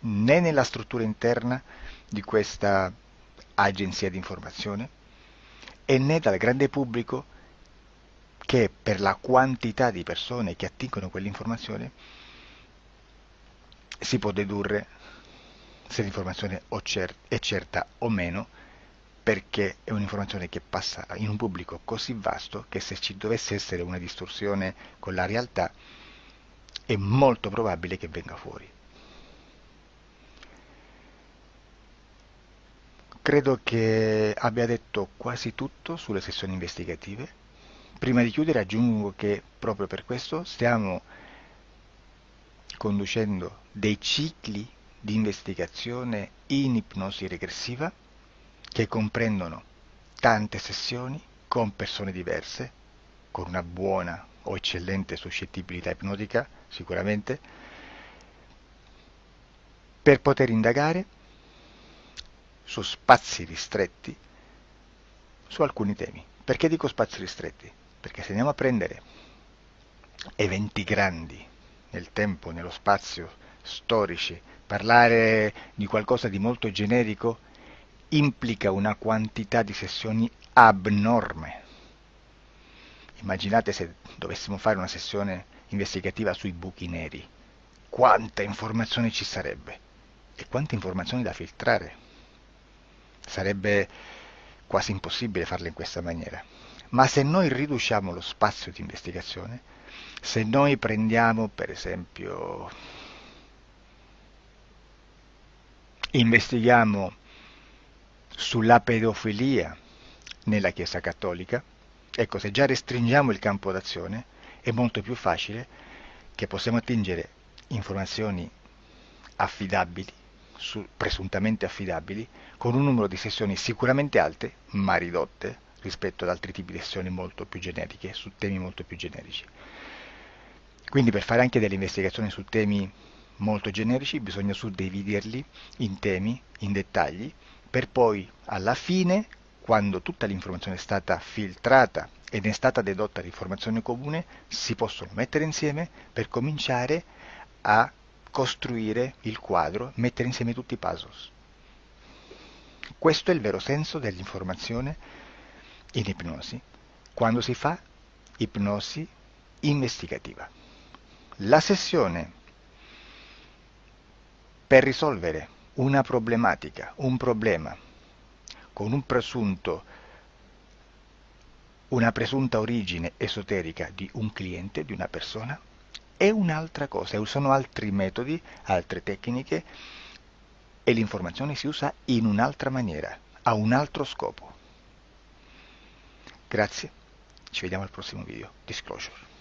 né nella struttura interna di questa agenzia di informazione e né dal grande pubblico, che per la quantità di persone che attingono quell'informazione si può dedurre se l'informazione è certa o meno, perché è un'informazione che passa in un pubblico così vasto che se ci dovesse essere una distorsione con la realtà è molto probabile che venga fuori. Credo che abbia detto quasi tutto sulle sessioni investigative. Prima di chiudere aggiungo che proprio per questo stiamo conducendo dei cicli di investigazione in ipnosi regressiva che comprendono tante sessioni con persone diverse, con una buona o eccellente suscettibilità ipnotica sicuramente, per poter indagare su spazi ristretti su alcuni temi. Perché dico spazi ristretti? Perché se andiamo a prendere eventi grandi nel tempo, nello spazio, storici, parlare di qualcosa di molto generico implica una quantità di sessioni abnorme. Immaginate se dovessimo fare una sessione investigativa sui buchi neri, quanta informazione ci sarebbe e quante informazioni da filtrare. Sarebbe quasi impossibile farlo in questa maniera. Ma se noi riduciamo lo spazio di investigazione, se noi prendiamo per esempio, investighiamo sulla pedofilia nella Chiesa Cattolica, ecco, se già restringiamo il campo d'azione, è molto più facile che possiamo attingere informazioni affidabili presuntamente affidabili, con un numero di sessioni sicuramente alte, ma ridotte rispetto ad altri tipi di sessioni molto più generiche, su temi molto più generici. Quindi per fare anche delle investigazioni su temi molto generici bisogna suddividerli in temi, in dettagli, per poi alla fine, quando tutta l'informazione è stata filtrata ed è stata dedotta l'informazione comune, si possono mettere insieme per cominciare a costruire il quadro, mettere insieme tutti i puzzles. Questo è il vero senso dell'informazione in ipnosi, quando si fa ipnosi investigativa. La sessione per risolvere una problematica, un problema, con una presunta origine esoterica di un cliente, di una persona, è un'altra cosa, sono altri metodi, altre tecniche e l'informazione si usa in un'altra maniera, ha un altro scopo. Grazie, ci vediamo al prossimo video. Disclosure.